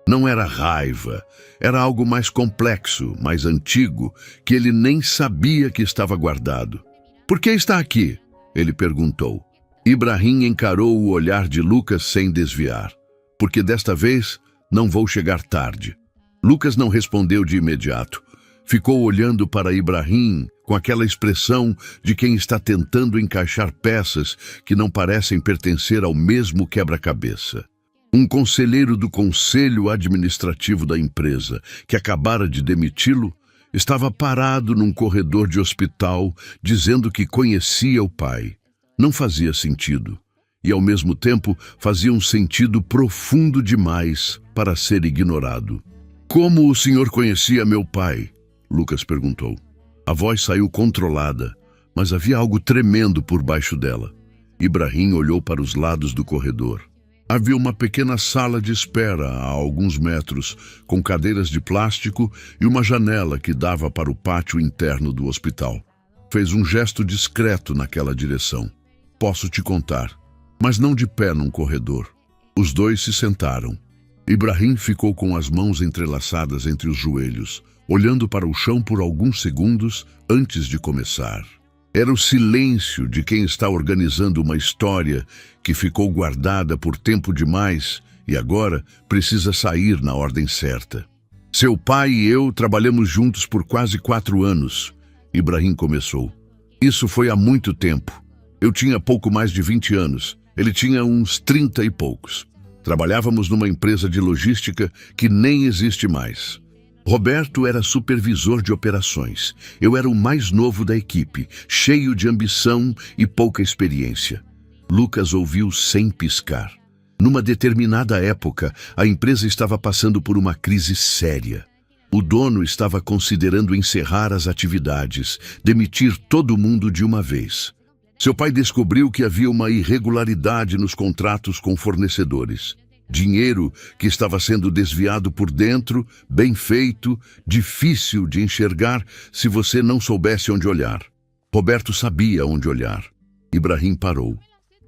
Não era raiva, era algo mais complexo, mais antigo, que ele nem sabia que estava guardado. "Por que está aqui?" ele perguntou. Ibrahim encarou o olhar de Lucas sem desviar. "Porque desta vez não vou chegar tarde." Lucas não respondeu de imediato. Ficou olhando para Ibrahim com aquela expressão de quem está tentando encaixar peças que não parecem pertencer ao mesmo quebra-cabeça. Um conselheiro do conselho administrativo da empresa, que acabara de demiti-lo, estava parado num corredor de hospital dizendo que conhecia o pai. Não fazia sentido. E, ao mesmo tempo, fazia um sentido profundo demais para ser ignorado. "Como o senhor conhecia meu pai?" Lucas perguntou. A voz saiu controlada, mas havia algo tremendo por baixo dela. Ibrahim olhou para os lados do corredor. Havia uma pequena sala de espera a alguns metros, com cadeiras de plástico e uma janela que dava para o pátio interno do hospital. Fez um gesto discreto naquela direção. Posso te contar, mas não de pé num corredor. Os dois se sentaram. Ibrahim ficou com as mãos entrelaçadas entre os joelhos, olhando para o chão por alguns segundos antes de começar. Era o silêncio de quem está organizando uma história que ficou guardada por tempo demais e agora precisa sair na ordem certa. Seu pai e eu trabalhamos juntos por quase 4 anos, Ibrahim começou. Isso foi há muito tempo. Eu tinha pouco mais de 20 anos. Ele tinha uns 30 e poucos. Trabalhávamos numa empresa de logística que nem existe mais. Roberto era supervisor de operações. Eu era o mais novo da equipe, cheio de ambição e pouca experiência. Lucas ouviu sem piscar. Numa determinada época, a empresa estava passando por uma crise séria. O dono estava considerando encerrar as atividades, demitir todo mundo de uma vez. Seu pai descobriu que havia uma irregularidade nos contratos com fornecedores. Dinheiro que estava sendo desviado por dentro, bem feito, difícil de enxergar se você não soubesse onde olhar. Roberto sabia onde olhar. Ibrahim parou,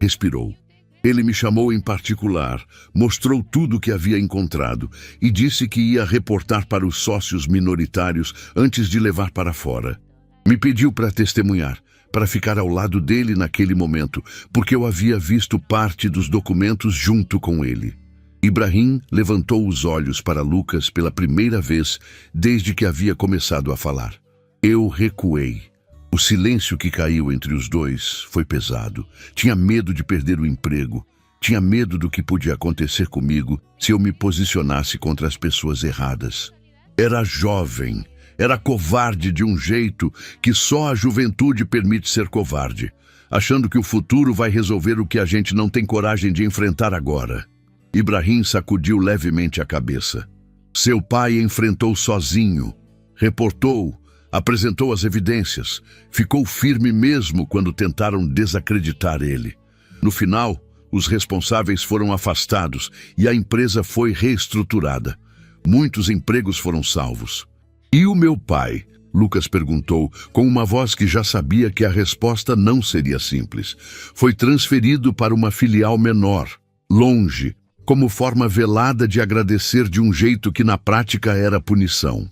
respirou. Ele me chamou em particular, mostrou tudo o que havia encontrado e disse que ia reportar para os sócios minoritários antes de levar para fora. Me pediu para testemunhar, para ficar ao lado dele naquele momento, porque eu havia visto parte dos documentos junto com ele. Ibrahim levantou os olhos para Lucas pela primeira vez desde que havia começado a falar. Eu recuei. O silêncio que caiu entre os dois foi pesado. Tinha medo de perder o emprego. Tinha medo do que podia acontecer comigo se eu me posicionasse contra as pessoas erradas. Era jovem. Era covarde de um jeito que só a juventude permite ser covarde, achando que o futuro vai resolver o que a gente não tem coragem de enfrentar agora. Ibrahim sacudiu levemente a cabeça. Seu pai enfrentou sozinho, reportou, apresentou as evidências, ficou firme mesmo quando tentaram desacreditar ele. No final, os responsáveis foram afastados e a empresa foi reestruturada. Muitos empregos foram salvos. E o meu pai? Lucas perguntou, com uma voz que já sabia que a resposta não seria simples. Foi transferido para uma filial menor, longe, como forma velada de agradecer de um jeito que na prática era punição.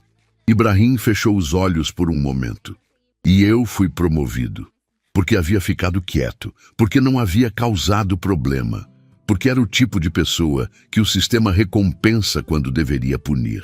Ibrahim fechou os olhos por um momento. E eu fui promovido. Porque havia ficado quieto, porque não havia causado problema, porque era o tipo de pessoa que o sistema recompensa quando deveria punir.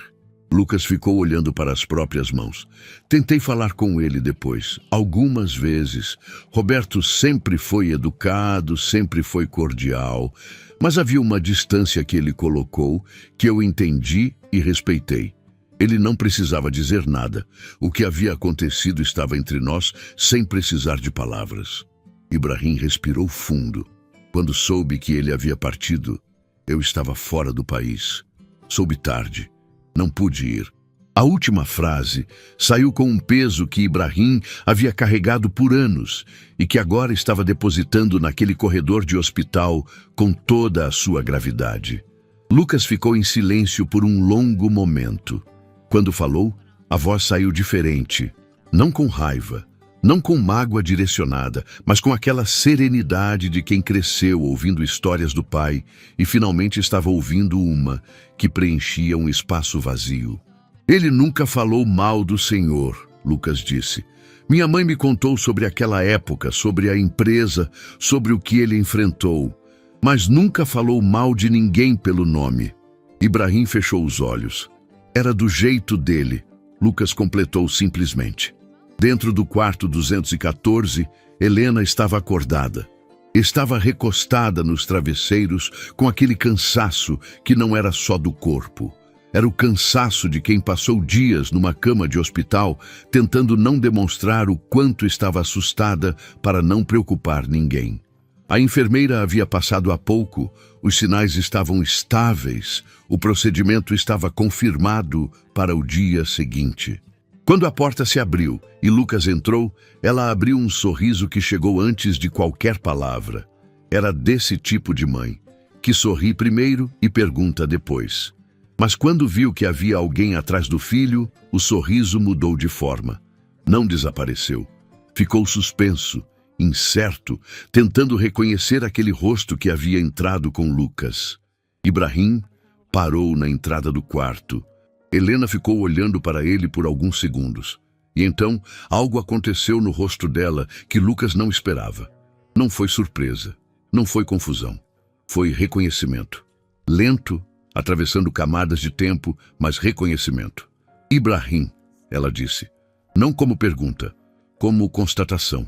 Lucas ficou olhando para as próprias mãos. Tentei falar com ele depois, algumas vezes. Roberto sempre foi educado, sempre foi cordial, mas havia uma distância que ele colocou que eu entendi e respeitei. Ele não precisava dizer nada. O que havia acontecido estava entre nós sem precisar de palavras. Ibrahim respirou fundo. Quando soube que ele havia partido, eu estava fora do país. Soube tarde. Não pude ir. A última frase saiu com um peso que Ibrahim havia carregado por anos e que agora estava depositando naquele corredor de hospital com toda a sua gravidade. Lucas ficou em silêncio por um longo momento. Quando falou, a voz saiu diferente, não com raiva, não com mágoa direcionada, mas com aquela serenidade de quem cresceu ouvindo histórias do pai e finalmente estava ouvindo uma que preenchia um espaço vazio. Ele nunca falou mal do Senhor, Lucas disse. Minha mãe me contou sobre aquela época, sobre a empresa, sobre o que ele enfrentou, mas nunca falou mal de ninguém pelo nome. Ibrahim fechou os olhos. Era do jeito dele, Lucas completou simplesmente. Dentro do quarto 214, Helena estava acordada. Estava recostada nos travesseiros com aquele cansaço que não era só do corpo. Era o cansaço de quem passou dias numa cama de hospital tentando não demonstrar o quanto estava assustada para não preocupar ninguém. A enfermeira havia passado há pouco, os sinais estavam estáveis, o procedimento estava confirmado para o dia seguinte. Quando a porta se abriu e Lucas entrou, ela abriu um sorriso que chegou antes de qualquer palavra. Era desse tipo de mãe, que sorri primeiro e pergunta depois. Mas quando viu que havia alguém atrás do filho, o sorriso mudou de forma. Não desapareceu. Ficou suspenso, incerto, tentando reconhecer aquele rosto que havia entrado com Lucas. Ibrahim parou na entrada do quarto. Helena ficou olhando para ele por alguns segundos. E então, algo aconteceu no rosto dela que Lucas não esperava. Não foi surpresa, não foi confusão. Foi reconhecimento. Lento, atravessando camadas de tempo, mas reconhecimento. Ibrahim, ela disse. Não como pergunta, como constatação.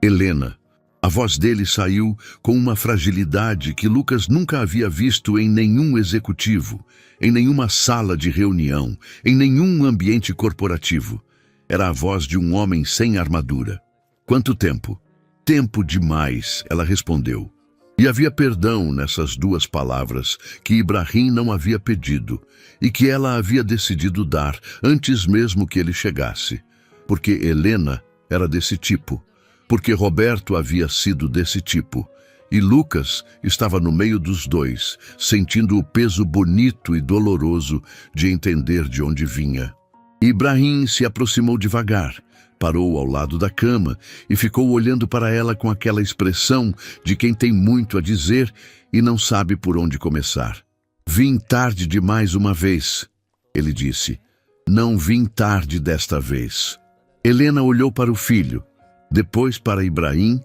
Helena. A voz dele saiu com uma fragilidade que Lucas nunca havia visto em nenhum executivo, em nenhuma sala de reunião, em nenhum ambiente corporativo. Era a voz de um homem sem armadura. Quanto tempo? Tempo demais, ela respondeu. E havia perdão nessas duas palavras que Ibrahim não havia pedido e que ela havia decidido dar antes mesmo que ele chegasse. Porque Helena era desse tipo. Porque Roberto havia sido desse tipo. E Lucas estava no meio dos dois, sentindo o peso bonito e doloroso de entender de onde vinha. Ibrahim se aproximou devagar, parou ao lado da cama e ficou olhando para ela com aquela expressão de quem tem muito a dizer e não sabe por onde começar. Vim tarde demais uma vez, ele disse. Não vim tarde desta vez. Helena olhou para o filho, depois para Ibrahim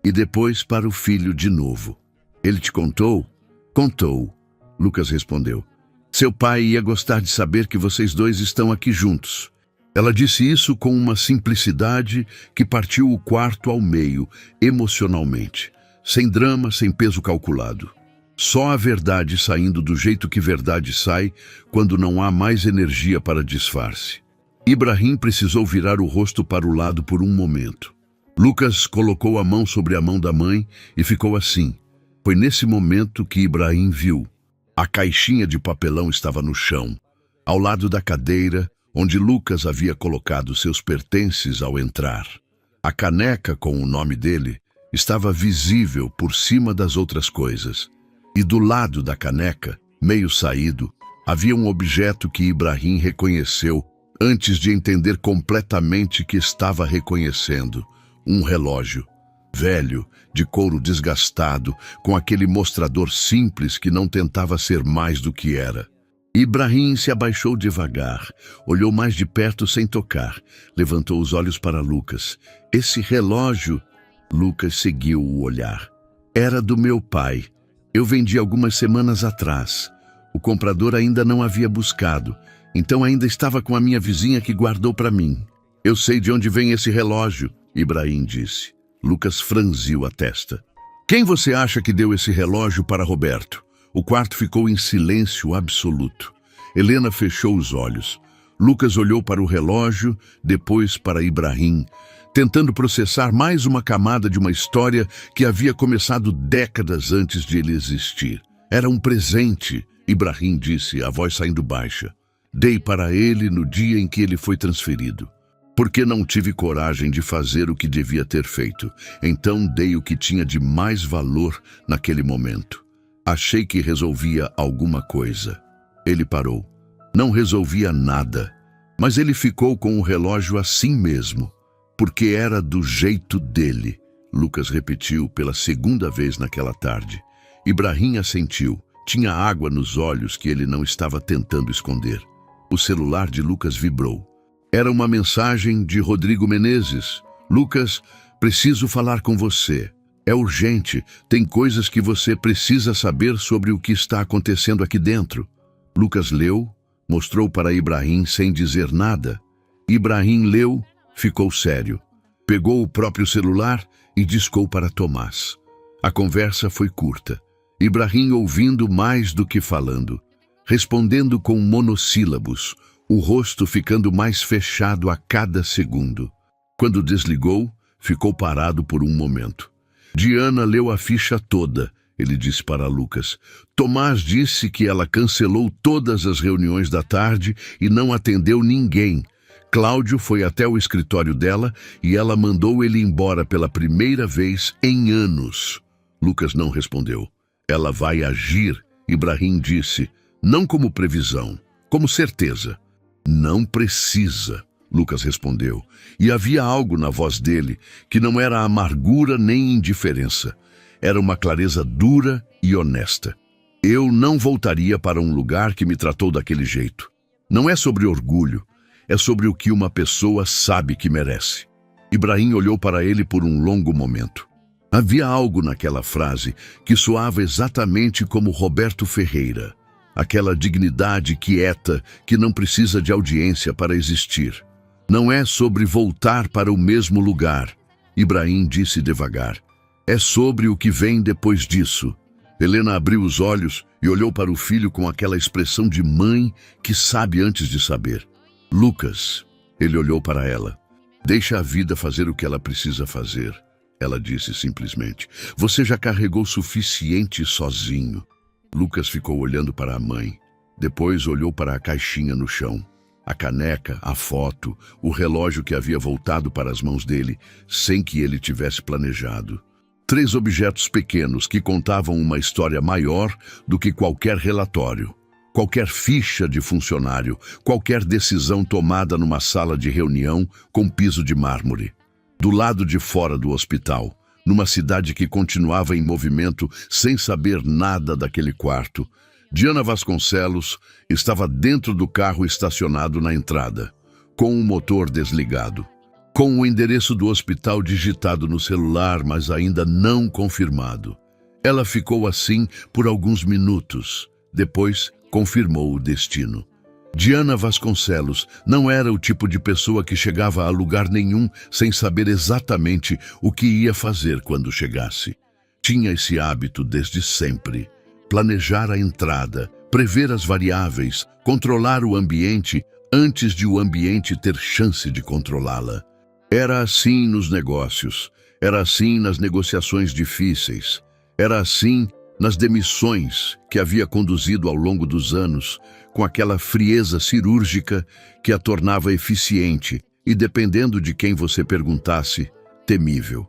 e depois para o filho de novo. Ele te contou? Contou, Lucas respondeu. Seu pai ia gostar de saber que vocês dois estão aqui juntos. Ela disse isso com uma simplicidade que partiu o quarto ao meio, emocionalmente. Sem drama, sem peso calculado. Só a verdade saindo do jeito que verdade sai quando não há mais energia para disfarce. Ibrahim precisou virar o rosto para o lado por um momento. Lucas colocou a mão sobre a mão da mãe e ficou assim. Foi nesse momento que Ibrahim viu. A caixinha de papelão estava no chão, ao lado da cadeira onde Lucas havia colocado seus pertences ao entrar. A caneca com o nome dele estava visível por cima das outras coisas. E do lado da caneca, meio saído, havia um objeto que Ibrahim reconheceu antes de entender completamente que estava reconhecendo. Um relógio, velho, de couro desgastado, com aquele mostrador simples que não tentava ser mais do que era. Ibrahim se abaixou devagar, olhou mais de perto sem tocar, levantou os olhos para Lucas. Esse relógio... Lucas seguiu o olhar. Era do meu pai. Eu vendi algumas semanas atrás. O comprador ainda não havia buscado, então ainda estava com a minha vizinha que guardou para mim. Eu sei de onde vem esse relógio, Ibrahim disse. Lucas franziu a testa. Quem você acha que deu esse relógio para Roberto? O quarto ficou em silêncio absoluto. Helena fechou os olhos. Lucas olhou para o relógio, depois para Ibrahim, tentando processar mais uma camada de uma história que havia começado décadas antes de ele existir. Era um presente, Ibrahim disse, a voz saindo baixa. Dei para ele no dia em que ele foi transferido. Porque não tive coragem de fazer o que devia ter feito, então dei o que tinha de mais valor naquele momento. Achei que resolvia alguma coisa. Ele parou. Não resolvia nada, mas ele ficou com o relógio assim mesmo, porque era do jeito dele. Lucas repetiu pela segunda vez naquela tarde. Ibrahim assentiu. Tinha água nos olhos que ele não estava tentando esconder. O celular de Lucas vibrou. Era uma mensagem de Rodrigo Menezes. Lucas, preciso falar com você. É urgente, tem coisas que você precisa saber sobre o que está acontecendo aqui dentro. Lucas leu, mostrou para Ibrahim sem dizer nada. Ibrahim leu, ficou sério. Pegou o próprio celular e discou para Tomás. A conversa foi curta. Ibrahim ouvindo mais do que falando, respondendo com monossílabos, o rosto ficando mais fechado a cada segundo. Quando desligou, ficou parado por um momento. Diana leu a ficha toda, ele disse para Lucas. Tomás disse que ela cancelou todas as reuniões da tarde e não atendeu ninguém. Cláudio foi até o escritório dela e ela mandou ele embora pela primeira vez em anos. Lucas não respondeu. Ela vai agir, Ibrahim disse, não como previsão, como certeza. Não precisa, Lucas respondeu, e havia algo na voz dele que não era amargura nem indiferença. Era uma clareza dura e honesta. Eu não voltaria para um lugar que me tratou daquele jeito. Não é sobre orgulho, é sobre o que uma pessoa sabe que merece. Ibrahim olhou para ele por um longo momento. Havia algo naquela frase que soava exatamente como Roberto Ferreira. Aquela dignidade quieta que não precisa de audiência para existir. Não é sobre voltar para o mesmo lugar, Ibrahim disse devagar. É sobre o que vem depois disso. Helena abriu os olhos e olhou para o filho com aquela expressão de mãe que sabe antes de saber. Lucas, ele olhou para ela. Deixa a vida fazer o que ela precisa fazer, ela disse simplesmente. Você já carregou o suficiente sozinho. Lucas ficou olhando para a mãe. Depois olhou para a caixinha no chão. A caneca, a foto, o relógio que havia voltado para as mãos dele, sem que ele tivesse planejado. 3 objetos pequenos que contavam uma história maior do que qualquer relatório, qualquer ficha de funcionário, qualquer decisão tomada numa sala de reunião com piso de mármore. Do lado de fora do hospital, numa cidade que continuava em movimento sem saber nada daquele quarto, Diana Vasconcelos estava dentro do carro estacionado na entrada, com o motor desligado. Com o endereço do hospital digitado no celular, mas ainda não confirmado. Ela ficou assim por alguns minutos. Depois, confirmou o destino. Diana Vasconcelos não era o tipo de pessoa que chegava a lugar nenhum sem saber exatamente o que ia fazer quando chegasse. Tinha esse hábito desde sempre. Planejar a entrada, prever as variáveis, controlar o ambiente antes de o ambiente ter chance de controlá-la. Era assim nos negócios, era assim nas negociações difíceis, era assim nas demissões que havia conduzido ao longo dos anos, com aquela frieza cirúrgica que a tornava eficiente e, dependendo de quem você perguntasse, temível.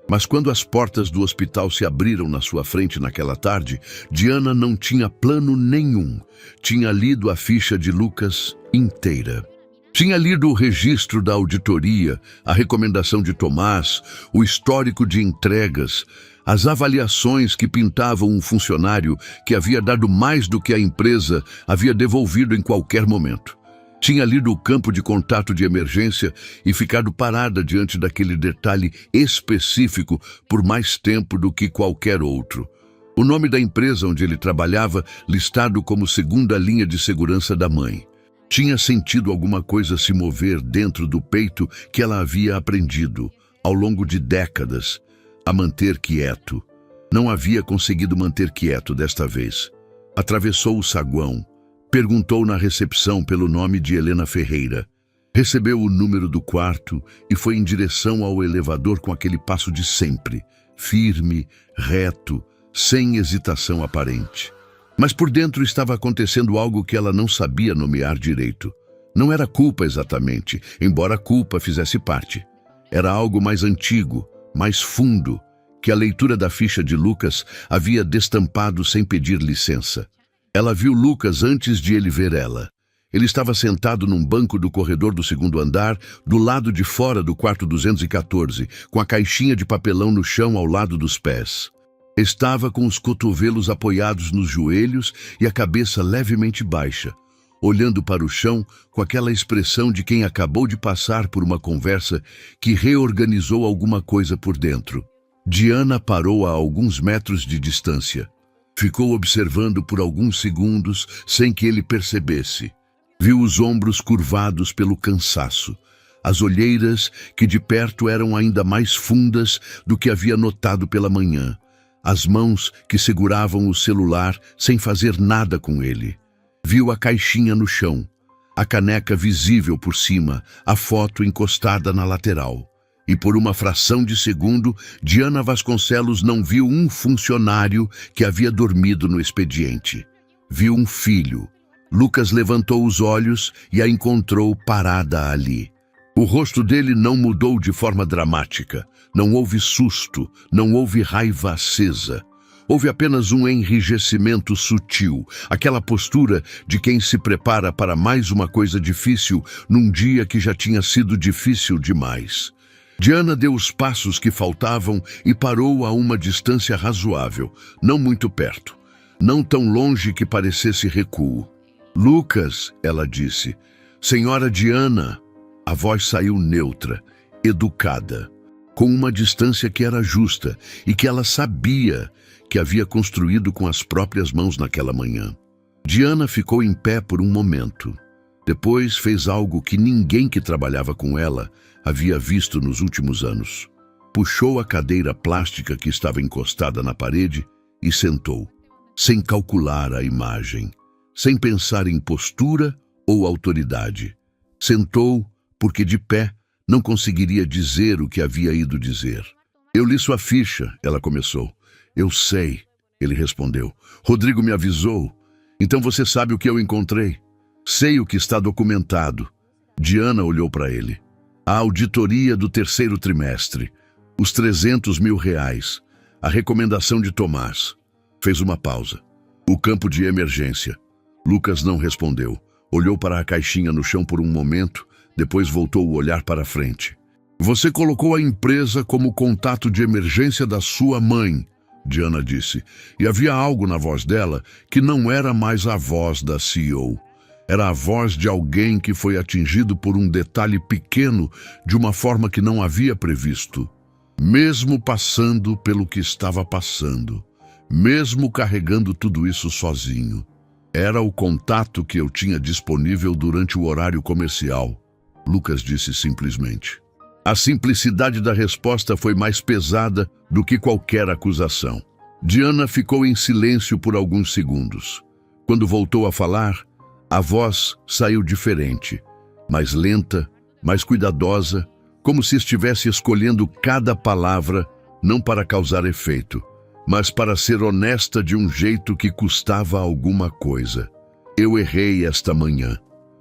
Mas quando as portas do hospital se abriram na sua frente naquela tarde, Diana não tinha plano nenhum. Tinha lido a ficha de Lucas inteira. Tinha lido o registro da auditoria, a recomendação de Tomás, o histórico de entregas, as avaliações que pintavam um funcionário que havia dado mais do que a empresa havia devolvido em qualquer momento. Tinha lido o campo de contato de emergência e ficado parada diante daquele detalhe específico por mais tempo do que qualquer outro. O nome da empresa onde ele trabalhava listado como segunda linha de segurança da mãe. Tinha sentido alguma coisa se mover dentro do peito que ela havia aprendido, ao longo de décadas, a manter quieto. Não havia conseguido manter quieto desta vez. Atravessou o saguão, perguntou na recepção pelo nome de Helena Ferreira. Recebeu o número do quarto e foi em direção ao elevador com aquele passo de sempre, firme, reto, sem hesitação aparente. Mas por dentro estava acontecendo algo que ela não sabia nomear direito. Não era culpa exatamente, embora a culpa fizesse parte. Era algo mais antigo, mais fundo, que a leitura da ficha de Lucas havia destampado sem pedir licença. Ela viu Lucas antes de ele ver ela. Ele estava sentado num banco do corredor do 2º andar, do lado de fora do quarto 214, com a caixinha de papelão no chão ao lado dos pés. Estava com os cotovelos apoiados nos joelhos e a cabeça levemente baixa, olhando para o chão com aquela expressão de quem acabou de passar por uma conversa que reorganizou alguma coisa por dentro. Diana parou a alguns metros de distância. Ficou observando por alguns segundos sem que ele percebesse. Viu os ombros curvados pelo cansaço, as olheiras que de perto eram ainda mais fundas do que havia notado pela manhã. As mãos que seguravam o celular sem fazer nada com ele. Viu a caixinha no chão, a caneca visível por cima, a foto encostada na lateral. E por uma fração de segundo, Diana Vasconcelos não viu um funcionário que havia dormido no expediente. Viu um filho. Lucas levantou os olhos e a encontrou parada ali. O rosto dele não mudou de forma dramática. Não houve susto, não houve raiva acesa. Houve apenas um enrijecimento sutil, aquela postura de quem se prepara para mais uma coisa difícil num dia que já tinha sido difícil demais. Diana deu os passos que faltavam e parou a uma distância razoável, não muito perto, não tão longe que parecesse recuo. "Lucas", ela disse. "Senhora Diana." A voz saiu neutra, educada, com uma distância que era justa e que ela sabia que havia construído com as próprias mãos naquela manhã. Diana ficou em pé por um momento. Depois fez algo que ninguém que trabalhava com ela havia visto nos últimos anos. Puxou a cadeira plástica que estava encostada na parede e sentou, sem calcular a imagem, sem pensar em postura ou autoridade. Sentou porque de pé não conseguiria dizer o que havia ido dizer. "Eu li sua ficha", ela começou. "Eu sei", ele respondeu. "Rodrigo me avisou. Então você sabe o que eu encontrei?" "Sei o que está documentado." Diana olhou para ele. "A auditoria do terceiro trimestre, os R$300.000, a recomendação de Tomás." Fez uma pausa. "O campo de emergência." Lucas não respondeu. Olhou para a caixinha no chão por um momento, depois voltou o olhar para frente. "Você colocou a empresa como contato de emergência da sua mãe", Diana disse, e havia algo na voz dela que não era mais a voz da CEO. Era a voz de alguém que foi atingido por um detalhe pequeno de uma forma que não havia previsto. Mesmo passando pelo que estava passando, mesmo carregando tudo isso sozinho. "Era o contato que eu tinha disponível durante o horário comercial", Lucas disse simplesmente. A simplicidade da resposta foi mais pesada do que qualquer acusação. Diana ficou em silêncio por alguns segundos. Quando voltou a falar, a voz saiu diferente, mais lenta, mais cuidadosa, como se estivesse escolhendo cada palavra não para causar efeito, mas para ser honesta de um jeito que custava alguma coisa. "Eu errei esta manhã."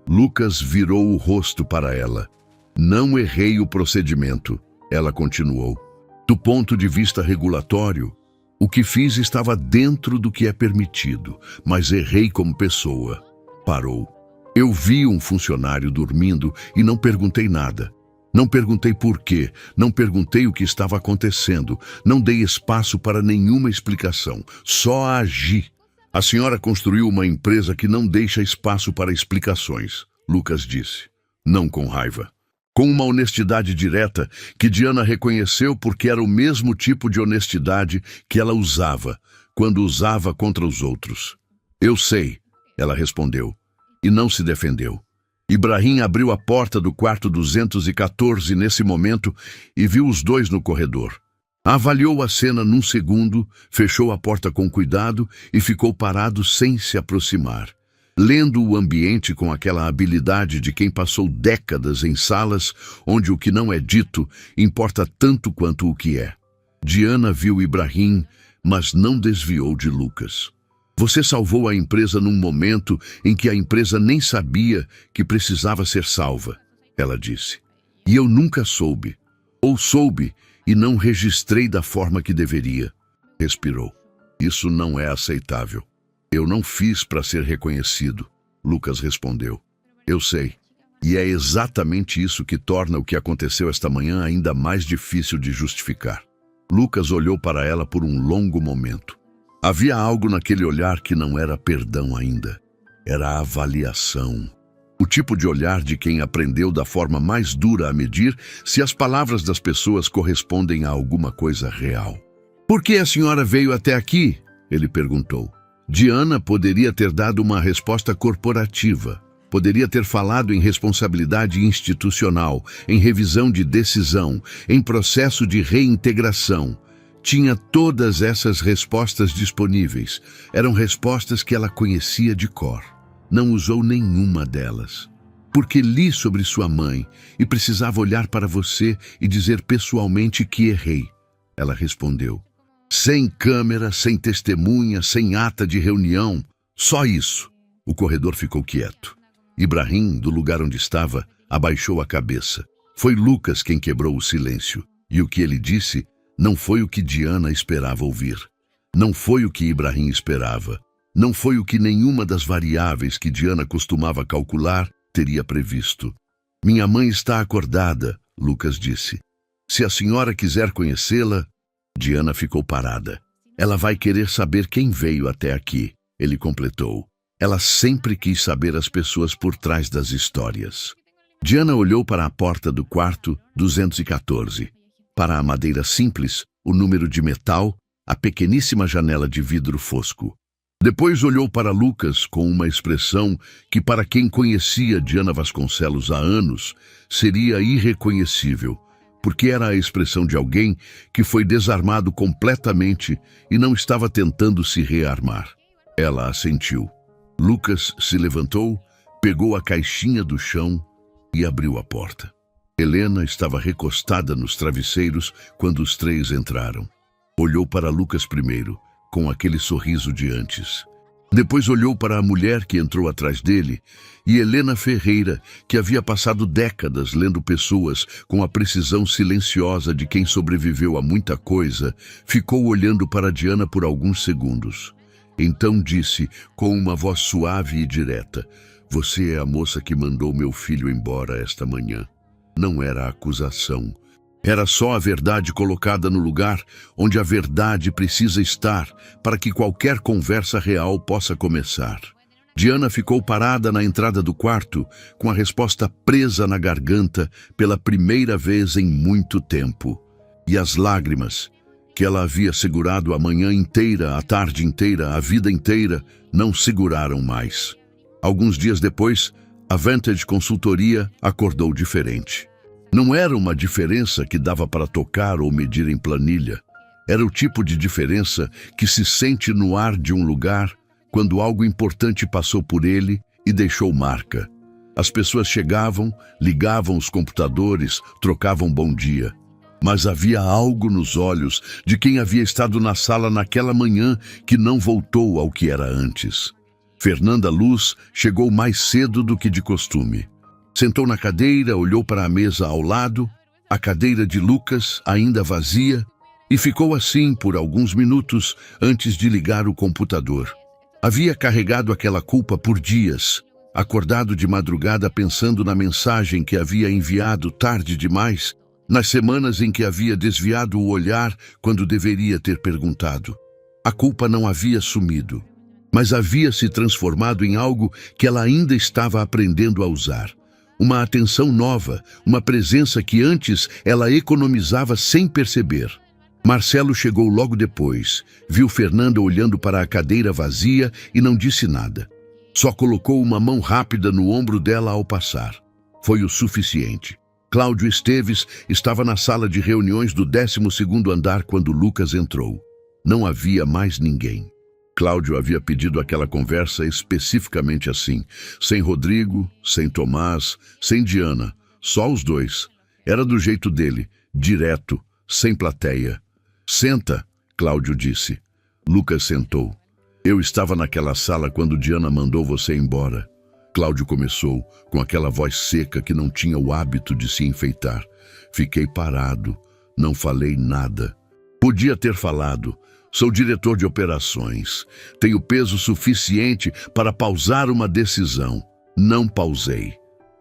Lucas virou o rosto para ela. "Não errei o procedimento", ela continuou. "Do ponto de vista regulatório, o que fiz estava dentro do que é permitido, mas errei como pessoa." Parou. "Eu vi um funcionário dormindo e não perguntei nada. Não perguntei por quê, não perguntei o que estava acontecendo, não dei espaço para nenhuma explicação, só agi." "A senhora construiu uma empresa que não deixa espaço para explicações", Lucas disse, não com raiva. Com uma honestidade direta que Diana reconheceu porque era o mesmo tipo de honestidade que ela usava quando usava contra os outros. "Eu sei", ela respondeu, e não se defendeu. Ibrahim abriu a porta do quarto 214 nesse momento e viu os dois no corredor. Avaliou a cena num segundo, fechou a porta com cuidado e ficou parado sem se aproximar, lendo o ambiente com aquela habilidade de quem passou décadas em salas onde o que não é dito importa tanto quanto o que é. Diana viu Ibrahim, mas não desviou de Lucas. "Você salvou a empresa num momento em que a empresa nem sabia que precisava ser salva", ela disse. "E eu nunca soube, ou soube e não registrei da forma que deveria." Respirou. "Isso não é aceitável." "Eu não fiz para ser reconhecido", Lucas respondeu. "Eu sei. E é exatamente isso que torna o que aconteceu esta manhã ainda mais difícil de justificar." Lucas olhou para ela por um longo momento. Havia algo naquele olhar que não era perdão ainda. Era avaliação. O tipo de olhar de quem aprendeu da forma mais dura a medir se as palavras das pessoas correspondem a alguma coisa real. "Por que a senhora veio até aqui?" ele perguntou. Diana poderia ter dado uma resposta corporativa. Poderia ter falado em responsabilidade institucional, em revisão de decisão, em processo de reintegração. Tinha todas essas respostas disponíveis. Eram respostas que ela conhecia de cor. Não usou nenhuma delas. "Porque li sobre sua mãe e precisava olhar para você e dizer pessoalmente que errei", ela respondeu. Sem câmera, sem testemunha, sem ata de reunião. Só isso. O corredor ficou quieto. Ibrahim, do lugar onde estava, abaixou a cabeça. Foi Lucas quem quebrou o silêncio. E o que ele disse não foi o que Diana esperava ouvir. Não foi o que Ibrahim esperava. Não foi o que nenhuma das variáveis que Diana costumava calcular teria previsto. Minha mãe está acordada, Lucas disse. Se a senhora quiser conhecê-la... Diana ficou parada. Ela vai querer saber quem veio até aqui, ele completou. Ela sempre quis saber as pessoas por trás das histórias. Diana olhou para a porta do quarto 214. Para a madeira simples, o número de metal, a pequeníssima janela de vidro fosco. Depois olhou para Lucas com uma expressão que, para quem conhecia Diana Vasconcelos há anos, seria irreconhecível, porque era a expressão de alguém que foi desarmado completamente e não estava tentando se rearmar. Ela assentiu. Lucas se levantou, pegou a caixinha do chão e abriu a porta. Helena estava recostada nos travesseiros quando os três entraram. Olhou para Lucas primeiro, com aquele sorriso de antes. Depois olhou para a mulher que entrou atrás dele e Helena Ferreira, que havia passado décadas lendo pessoas com a precisão silenciosa de quem sobreviveu a muita coisa, ficou olhando para Diana por alguns segundos. Então disse, com uma voz suave e direta, "Você é a moça que mandou meu filho embora esta manhã." Não era acusação. Era só a verdade colocada no lugar onde a verdade precisa estar para que qualquer conversa real possa começar. Diana ficou parada na entrada do quarto, com a resposta presa na garganta pela primeira vez em muito tempo. E as lágrimas, que ela havia segurado a manhã inteira, a tarde inteira, a vida inteira, não seguraram mais. Alguns dias depois, a Vantage Consultoria acordou diferente. Não era uma diferença que dava para tocar ou medir em planilha. Era o tipo de diferença que se sente no ar de um lugar quando algo importante passou por ele e deixou marca. As pessoas chegavam, ligavam os computadores, trocavam bom dia. Mas havia algo nos olhos de quem havia estado na sala naquela manhã que não voltou ao que era antes. Fernanda Luz chegou mais cedo do que de costume. Sentou na cadeira, olhou para a mesa ao lado, a cadeira de Lucas ainda vazia, e ficou assim por alguns minutos antes de ligar o computador. Havia carregado aquela culpa por dias, acordado de madrugada pensando na mensagem que havia enviado tarde demais, nas semanas em que havia desviado o olhar quando deveria ter perguntado. A culpa não havia sumido, mas havia se transformado em algo que ela ainda estava aprendendo a usar. Uma atenção nova, uma presença que antes ela economizava sem perceber. Marcelo chegou logo depois, viu Fernanda olhando para a cadeira vazia e não disse nada. Só colocou uma mão rápida no ombro dela ao passar. Foi o suficiente. Cláudio Esteves estava na sala de reuniões do 12º andar quando Lucas entrou. Não havia mais ninguém. Cláudio havia pedido aquela conversa especificamente assim, sem Rodrigo, sem Tomás, sem Diana, só os dois. Era do jeito dele, direto, sem plateia. "Senta", Cláudio disse. Lucas sentou. "Eu estava naquela sala quando Diana mandou você embora." Cláudio começou, com aquela voz seca que não tinha o hábito de se enfeitar. "Fiquei parado, não falei nada. Podia ter falado. Sou diretor de operações. Tenho peso suficiente para pausar uma decisão. Não pausei."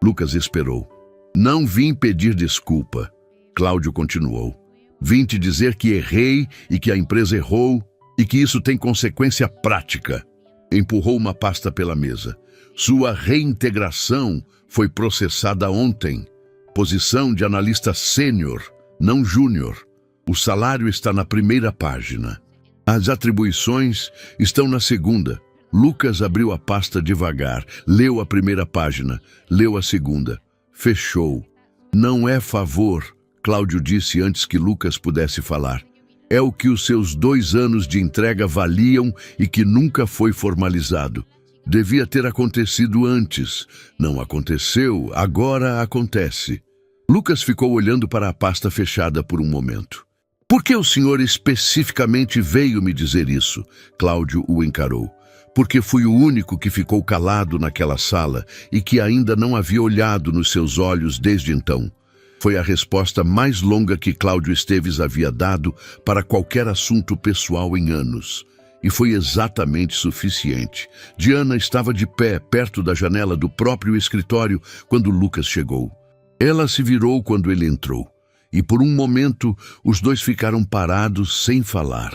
Lucas esperou. "Não vim pedir desculpa." Cláudio continuou. "Vim te dizer que errei e que a empresa errou e que isso tem consequência prática." Empurrou uma pasta pela mesa. "Sua reintegração foi processada ontem. Posição de analista sênior, não júnior. O salário está na primeira página. As atribuições estão na segunda." Lucas abriu a pasta devagar, leu a primeira página, leu a segunda. Fechou. "Não é favor", Cláudio disse antes que Lucas pudesse falar. "É o que os seus 2 anos de entrega valiam e que nunca foi formalizado. Devia ter acontecido antes. Não aconteceu, agora acontece." Lucas ficou olhando para a pasta fechada por um momento. "Por que o senhor especificamente veio me dizer isso?" Cláudio o encarou. "Porque fui o único que ficou calado naquela sala e que ainda não havia olhado nos seus olhos desde então. Foi a resposta mais longa que Cláudio Esteves havia dado para qualquer assunto pessoal em anos. E foi exatamente suficiente. Diana estava de pé, perto da janela do próprio escritório, quando Lucas chegou. Ela se virou quando ele entrou. E por um momento, os dois ficaram parados sem falar.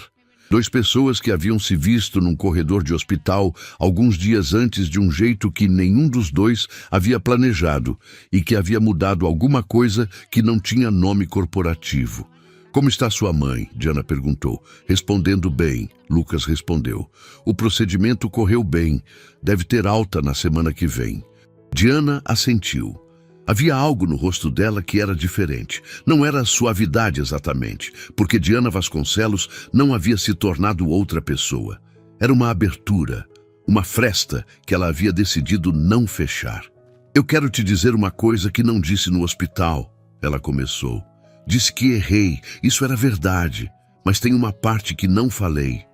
Duas pessoas que haviam se visto num corredor de hospital alguns dias antes de um jeito que nenhum dos dois havia planejado e que havia mudado alguma coisa que não tinha nome corporativo. Como está sua mãe? Diana perguntou. Respondendo bem, Lucas respondeu. O procedimento correu bem. Deve ter alta na semana que vem. Diana assentiu. Havia algo no rosto dela que era diferente. Não era suavidade exatamente, porque Diana Vasconcelos não havia se tornado outra pessoa. Era uma abertura, uma fresta que ela havia decidido não fechar. Eu quero te dizer uma coisa que não disse no hospital, ela começou. Disse que errei, isso era verdade, mas tem uma parte que não falei.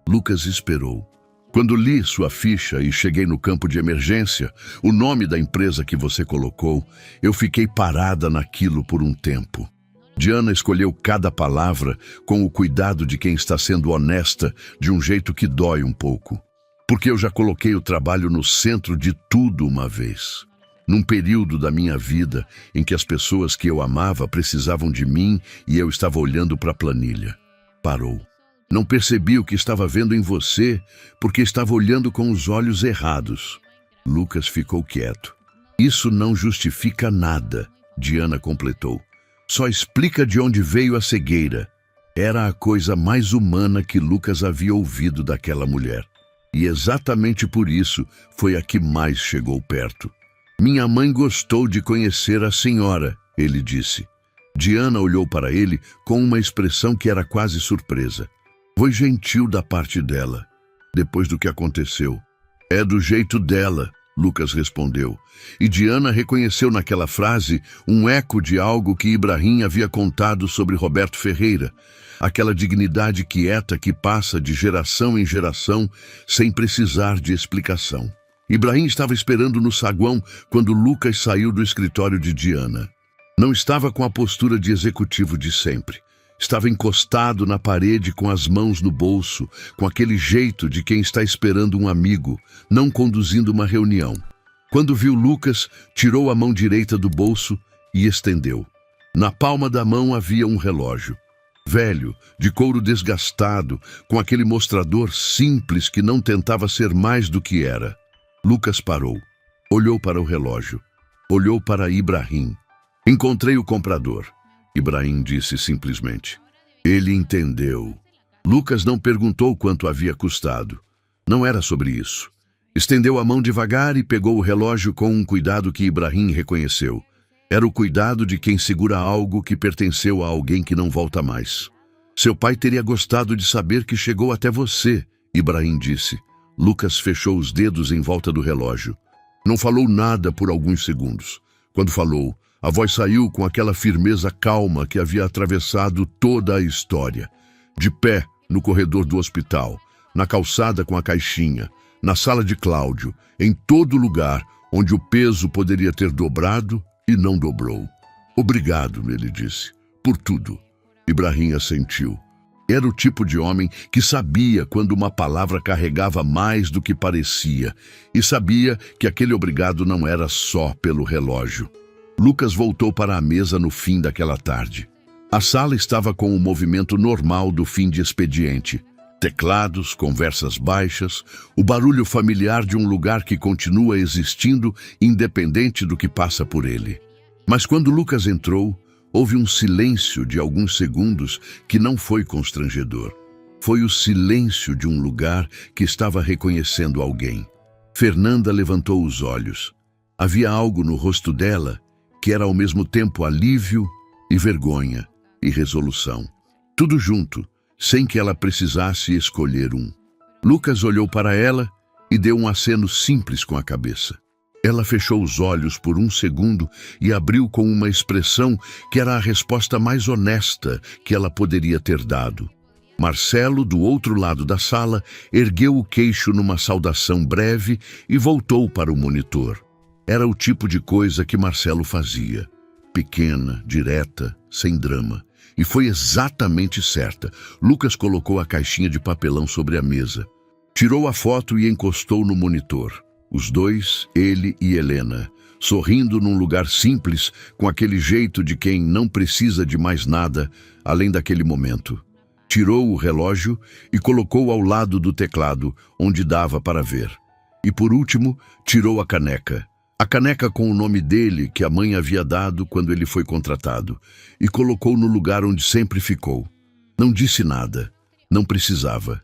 Lucas esperou. Quando li sua ficha e cheguei no campo de emergência, o nome da empresa que você colocou, eu fiquei parada naquilo por um tempo. Diana escolheu cada palavra com o cuidado de quem está sendo honesta de um jeito que dói um pouco. Porque eu já coloquei o trabalho no centro de tudo uma vez. Num período da minha vida em que as pessoas que eu amava precisavam de mim e eu estava olhando para a planilha. Parou. Não percebi o que estava vendo em você, porque estava olhando com os olhos errados. Lucas ficou quieto. Isso não justifica nada, Diana completou. Só explica de onde veio a cegueira. Era a coisa mais humana que Lucas havia ouvido daquela mulher. E exatamente por isso foi a que mais chegou perto. Minha mãe gostou de conhecer a senhora, ele disse. Diana olhou para ele com uma expressão que era quase surpresa. Foi gentil da parte dela, depois do que aconteceu. É do jeito dela, Lucas respondeu. E Diana reconheceu naquela frase um eco de algo que Ibrahim havia contado sobre Roberto Ferreira. Aquela dignidade quieta que passa de geração em geração sem precisar de explicação. Ibrahim estava esperando no saguão quando Lucas saiu do escritório de Diana. Não estava com a postura de executivo de sempre. Estava encostado na parede com as mãos no bolso, com aquele jeito de quem está esperando um amigo, não conduzindo uma reunião. Quando viu Lucas, tirou a mão direita do bolso e estendeu. Na palma da mão havia um relógio. Velho, de couro desgastado, com aquele mostrador simples que não tentava ser mais do que era. Lucas parou. Olhou para o relógio. Olhou para Ibrahim. Encontrei o comprador. Ibrahim disse simplesmente. Ele entendeu. Lucas não perguntou quanto havia custado. Não era sobre isso. Estendeu a mão devagar e pegou o relógio com um cuidado que Ibrahim reconheceu. Era o cuidado de quem segura algo que pertenceu a alguém que não volta mais. Seu pai teria gostado de saber que chegou até você, Ibrahim disse. Lucas fechou os dedos em volta do relógio. Não falou nada por alguns segundos. Quando falou, a voz saiu com aquela firmeza calma que havia atravessado toda a história. De pé, no corredor do hospital, na calçada com a caixinha, na sala de Cláudio, em todo lugar onde o peso poderia ter dobrado e não dobrou. Obrigado, ele disse, por tudo. Ibrahim assentiu. Era o tipo de homem que sabia quando uma palavra carregava mais do que parecia e sabia que aquele obrigado não era só pelo relógio. Lucas voltou para a mesa no fim daquela tarde. A sala estava com o movimento normal do fim de expediente. Teclados, conversas baixas, o barulho familiar de um lugar que continua existindo independente do que passa por ele. Mas quando Lucas entrou, houve um silêncio de alguns segundos que não foi constrangedor. Foi o silêncio de um lugar que estava reconhecendo alguém. Fernanda levantou os olhos. Havia algo no rosto dela que era ao mesmo tempo alívio e vergonha e resolução. Tudo junto, sem que ela precisasse escolher um. Lucas olhou para ela e deu um aceno simples com a cabeça. Ela fechou os olhos por um segundo e abriu com uma expressão que era a resposta mais honesta que ela poderia ter dado. Marcelo, do outro lado da sala, ergueu o queixo numa saudação breve e voltou para o monitor. Era o tipo de coisa que Marcelo fazia. pequena, direta, sem drama. E foi exatamente certa. Lucas colocou a caixinha de papelão sobre a mesa. Tirou a foto e encostou no monitor. Os dois, ele e Helena, sorrindo num lugar simples, com aquele jeito de quem não precisa de mais nada além daquele momento. Tirou o relógio e colocou ao lado do teclado, onde dava para ver. E por último, tirou a caneca. A caneca com o nome dele, que a mãe havia dado quando ele foi contratado, e colocou no lugar onde sempre ficou. Não disse nada. Não precisava.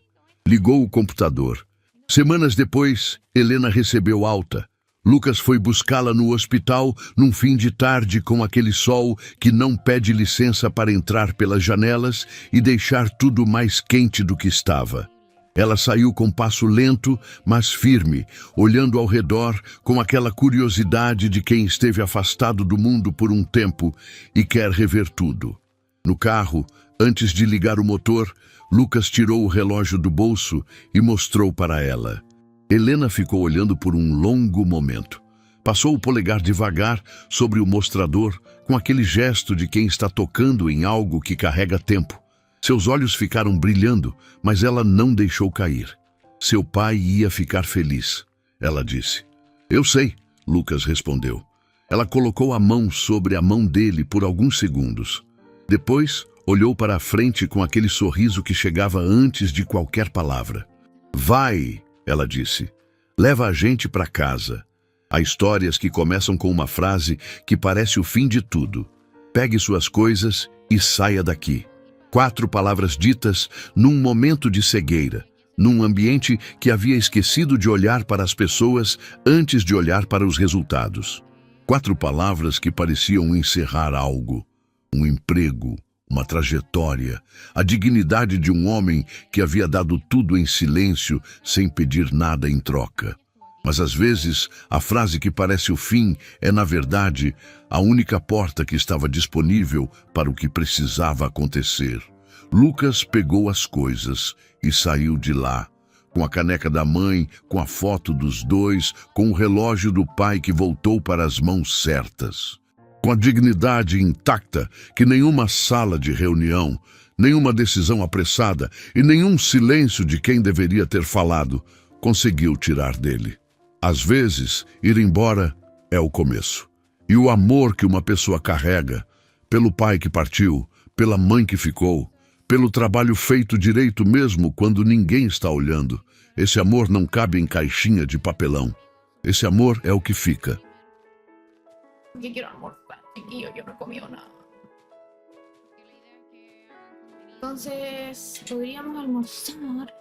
Ligou o computador. Semanas depois, Helena recebeu alta. Lucas foi buscá-la no hospital num fim de tarde com aquele sol que não pede licença para entrar pelas janelas e deixar tudo mais quente do que estava. Ela saiu com passo lento, mas firme, olhando ao redor com aquela curiosidade de quem esteve afastado do mundo por um tempo e quer rever tudo. No carro, antes de ligar o motor, Lucas tirou o relógio do bolso e mostrou para ela. Helena ficou olhando por um longo momento. Passou o polegar devagar sobre o mostrador, com aquele gesto de quem está tocando em algo que carrega tempo. Seus olhos ficaram brilhando, mas ela não deixou cair. Seu pai ia ficar feliz, ela disse. Eu sei, Lucas respondeu. Ela colocou a mão sobre a mão dele por alguns segundos. Depois, olhou para a frente com aquele sorriso que chegava antes de qualquer palavra. Vai, ela disse. Leva a gente para casa. Há histórias que começam com uma frase que parece o fim de tudo. Pegue suas coisas e saia daqui. 4 palavras ditas num momento de cegueira, num ambiente que havia esquecido de olhar para as pessoas antes de olhar para os resultados. 4 palavras que pareciam encerrar algo, um emprego, uma trajetória, a dignidade de um homem que havia dado tudo em silêncio sem pedir nada em troca. Mas às vezes, a frase que parece o fim é, na verdade, a única porta que estava disponível para o que precisava acontecer. Lucas pegou as coisas e saiu de lá, com a caneca da mãe, com a foto dos dois, com o relógio do pai que voltou para as mãos certas. Com a dignidade intacta que nenhuma sala de reunião, nenhuma decisão apressada e nenhum silêncio de quem deveria ter falado conseguiu tirar dele. Às vezes, ir embora é o começo. E o amor que uma pessoa carrega, pelo pai que partiu, pela mãe que ficou, pelo trabalho feito direito mesmo quando ninguém está olhando, esse amor não cabe em caixinha de papelão. Esse amor é o que fica. Que quiero almorzar, chiquillo, yo no he comido nada. Entonces, podríamos almorzar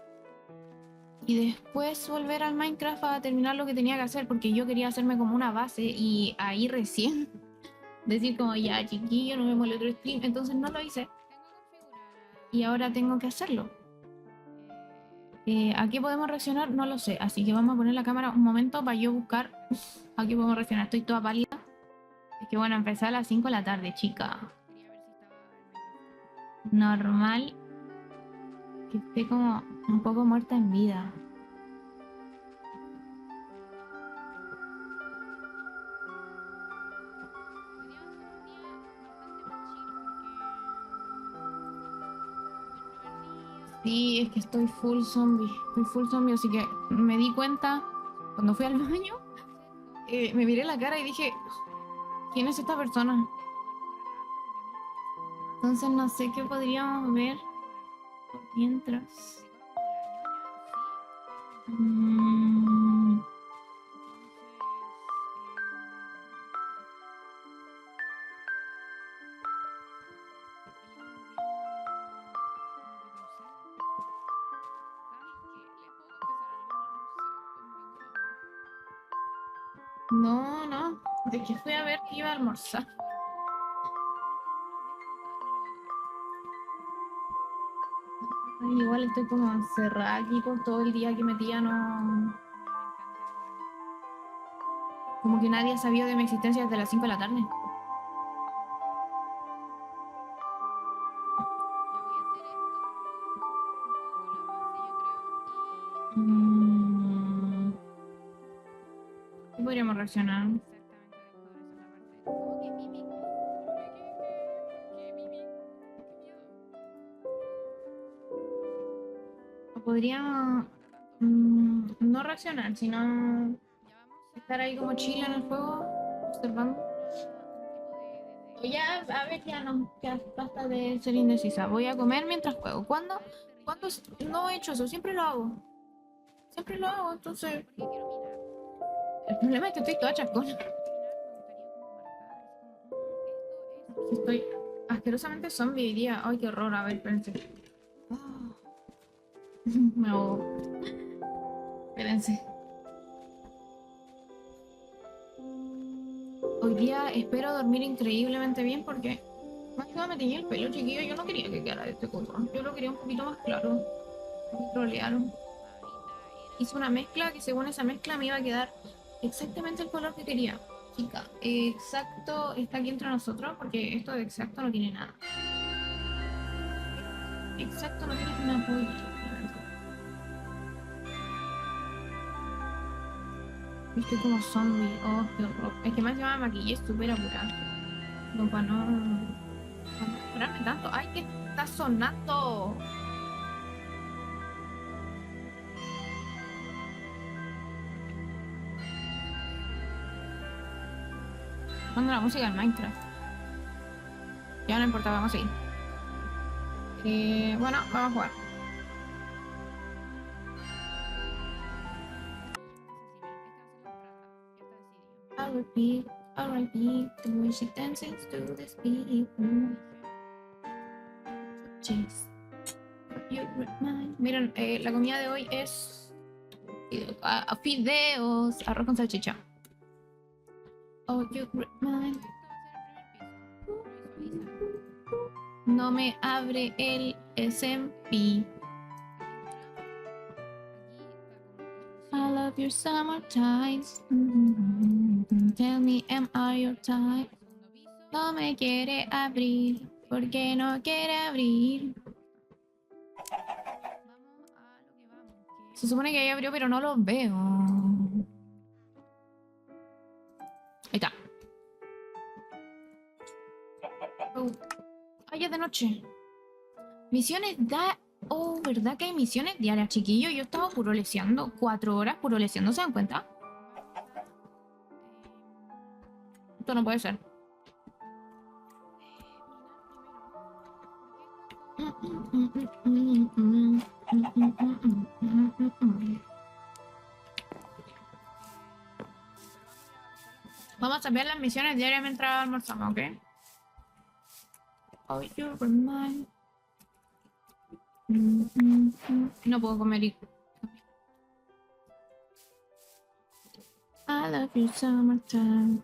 y después volver al Minecraft a terminar lo que tenía que hacer, porque yo quería hacerme como una base y ahí recién decir como ya chiquillo, no me mole otro stream, entonces no lo hice y ahora tengo que hacerlo. ¿A qué podemos reaccionar? No lo sé, así que vamos a poner la cámara un momento para yo buscar a qué podemos reaccionar. Estoy toda pálida. Es que bueno, empecé a las 5 de la tarde, chica. Normal que esté como un poco muerta en vida. Sí, es que estoy full zombie, así que me di cuenta cuando fui al baño, me miré la cara y dije, ¿quién es esta persona? Entonces no sé qué podríamos ver mientras. No, de que fui a ver que iba a almorzar. Ay, igual estoy como encerrada aquí por todo el día que metía, no. Como que nadie ha sabido de mi existencia desde las 5 de la tarde. ¿Qué podríamos reaccionar? podría no reaccionar, sino estar ahí como chile en el juego, observando. O ya, a ver, ya no, ya basta de ser indecisa. Voy a comer mientras juego. ¿Cuándo no he hecho eso? Siempre lo hago. Siempre lo hago, entonces. El problema es que estoy toda chascona. Estoy asquerosamente zombie hoy día. Ay, qué horror. A ver, espérense. Me ahogo. Espérense. Hoy día espero dormir increíblemente bien porque más que nada me teñí el pelo, chiquillo. Yo no quería que quedara de este color. Yo lo quería un poquito más claro. Me trolearon. Hice una mezcla que según esa mezcla me iba a quedar exactamente el color que quería. Chica, exacto está aquí entre nosotros porque esto de exacto no tiene nada. Exacto no tiene una polla. Estoy como zombie. Oh, qué horror. Es que más me maquillé súper apurada. No, para no apurarme tanto. ¡Ay, qué está sonando! Cuando la música en Minecraft. Ya no importa, vamos a ir. Bueno, vamos a jugar. I repeat, the way she dances to the speed. Chase. Miren, la comida de hoy es fideos, arroz con salchicha. Oh, you remind. No me abre el SMP. I love your summer times. Tell me, am I your type? No me quiere abrir. ¿Por qué no quiere abrir? Se supone que ahí abrió, pero no lo veo. Ahí está. Oh. Ay, ya es de noche. Misiones da... Oh, ¿verdad que hay misiones diarias, chiquillo? Yo estaba puroleseando 4 horas, puroleseando, ¿se dan cuenta? Esto no puede ser. Vamos a ver las misiones diarias mientras almorzamos, ¿ok? Oh, you remind. No puedo comer y... I love you summertime.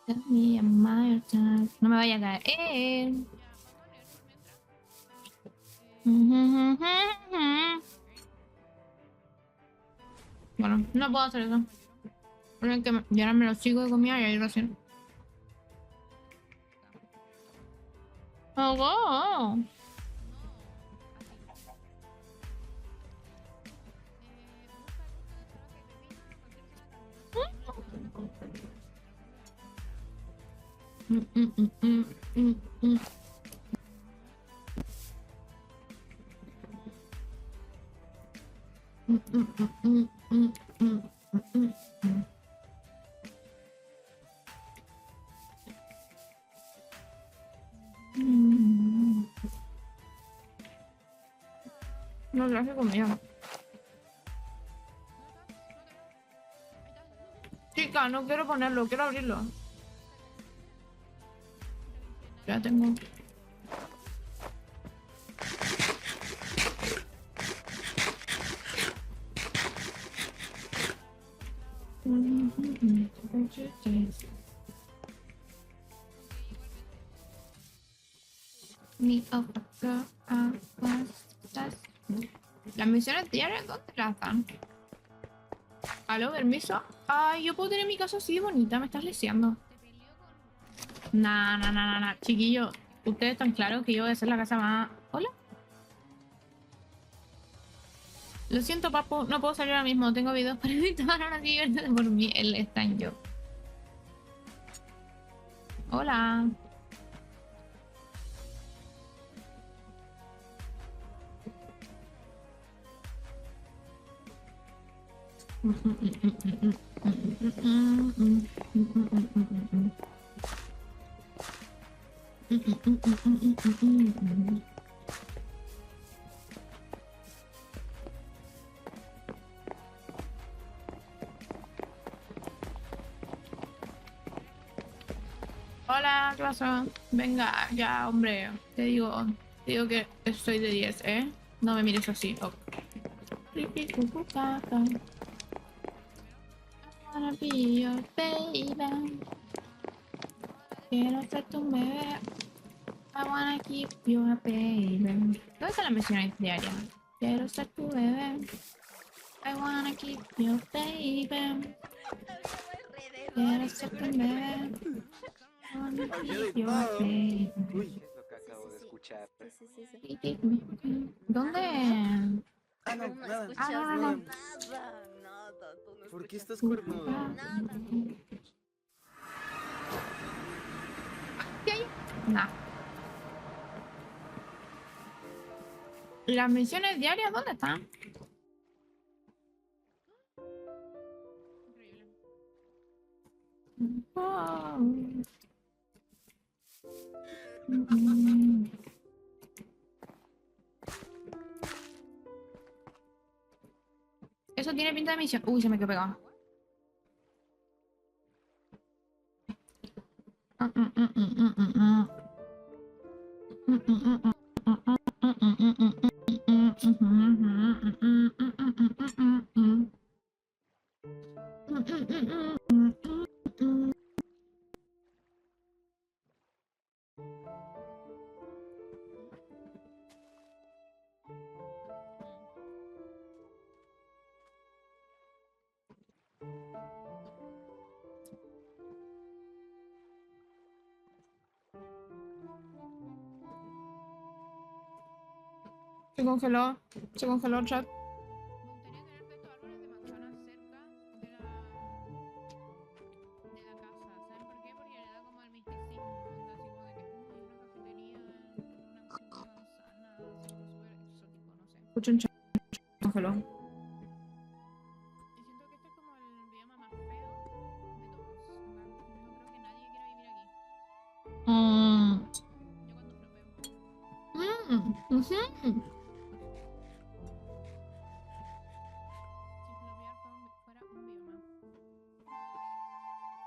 Tell me am I your time. No me vaya a caer. Bueno, no puedo hacer eso. Tienen que llenarme los hocico de comida y ahí recién. Oh, no traje comida. Chica, no quiero ponerlo, quiero abrirlo. Ya tengo. Las misiones diarias, ¿dónde las dan? ¿Aló, permiso? Ay, yo puedo tener mi casa así de bonita, me estás leseando. Nah. Chiquillo, ustedes están claros que yo voy a hacer la casa más... ¿Hola? Lo siento, papu, no puedo salir ahora mismo. Tengo videos para editar, ahora sí, por mí. Él está en yo. Hola. Hola, ¿qué pasó? Venga, ya, hombre. Te digo que estoy de 10, ¿eh? No me mires así. Oh. Wanna be your baby. Quiero ser tu bebé. I wanna keep you a baby. ¿Dónde está la mención diaria? Quiero ser tu bebé. I wanna keep you baby. Quiero ser tu bebé. I wanna keep you a baby. Uy, es lo que acabo de escuchar. ¿Dónde? Ah, no, No nada. escuchas no, no. nada, nada, tú no ¿Por qué escuchas estás cuernudo? nada. ¿Qué hay? Nah. ¿Las menciones diarias dónde están? Eso tiene pinta de misión. Uy, se me quedó pegado. Se congeló el chat. Me gustaría tener estos árboles de manzanas cerca de la casa. ¿Saben por qué? Porque le da como el misticismo. Onda así como de que, uy, una cafetería en una manzana. Así como súper exótico, no sé. Escucho un chat. Congeló. Y siento que este es como el bioma más feo de todos. Onda, no creo que nadie quiera vivir aquí. Yo cuando flopeo.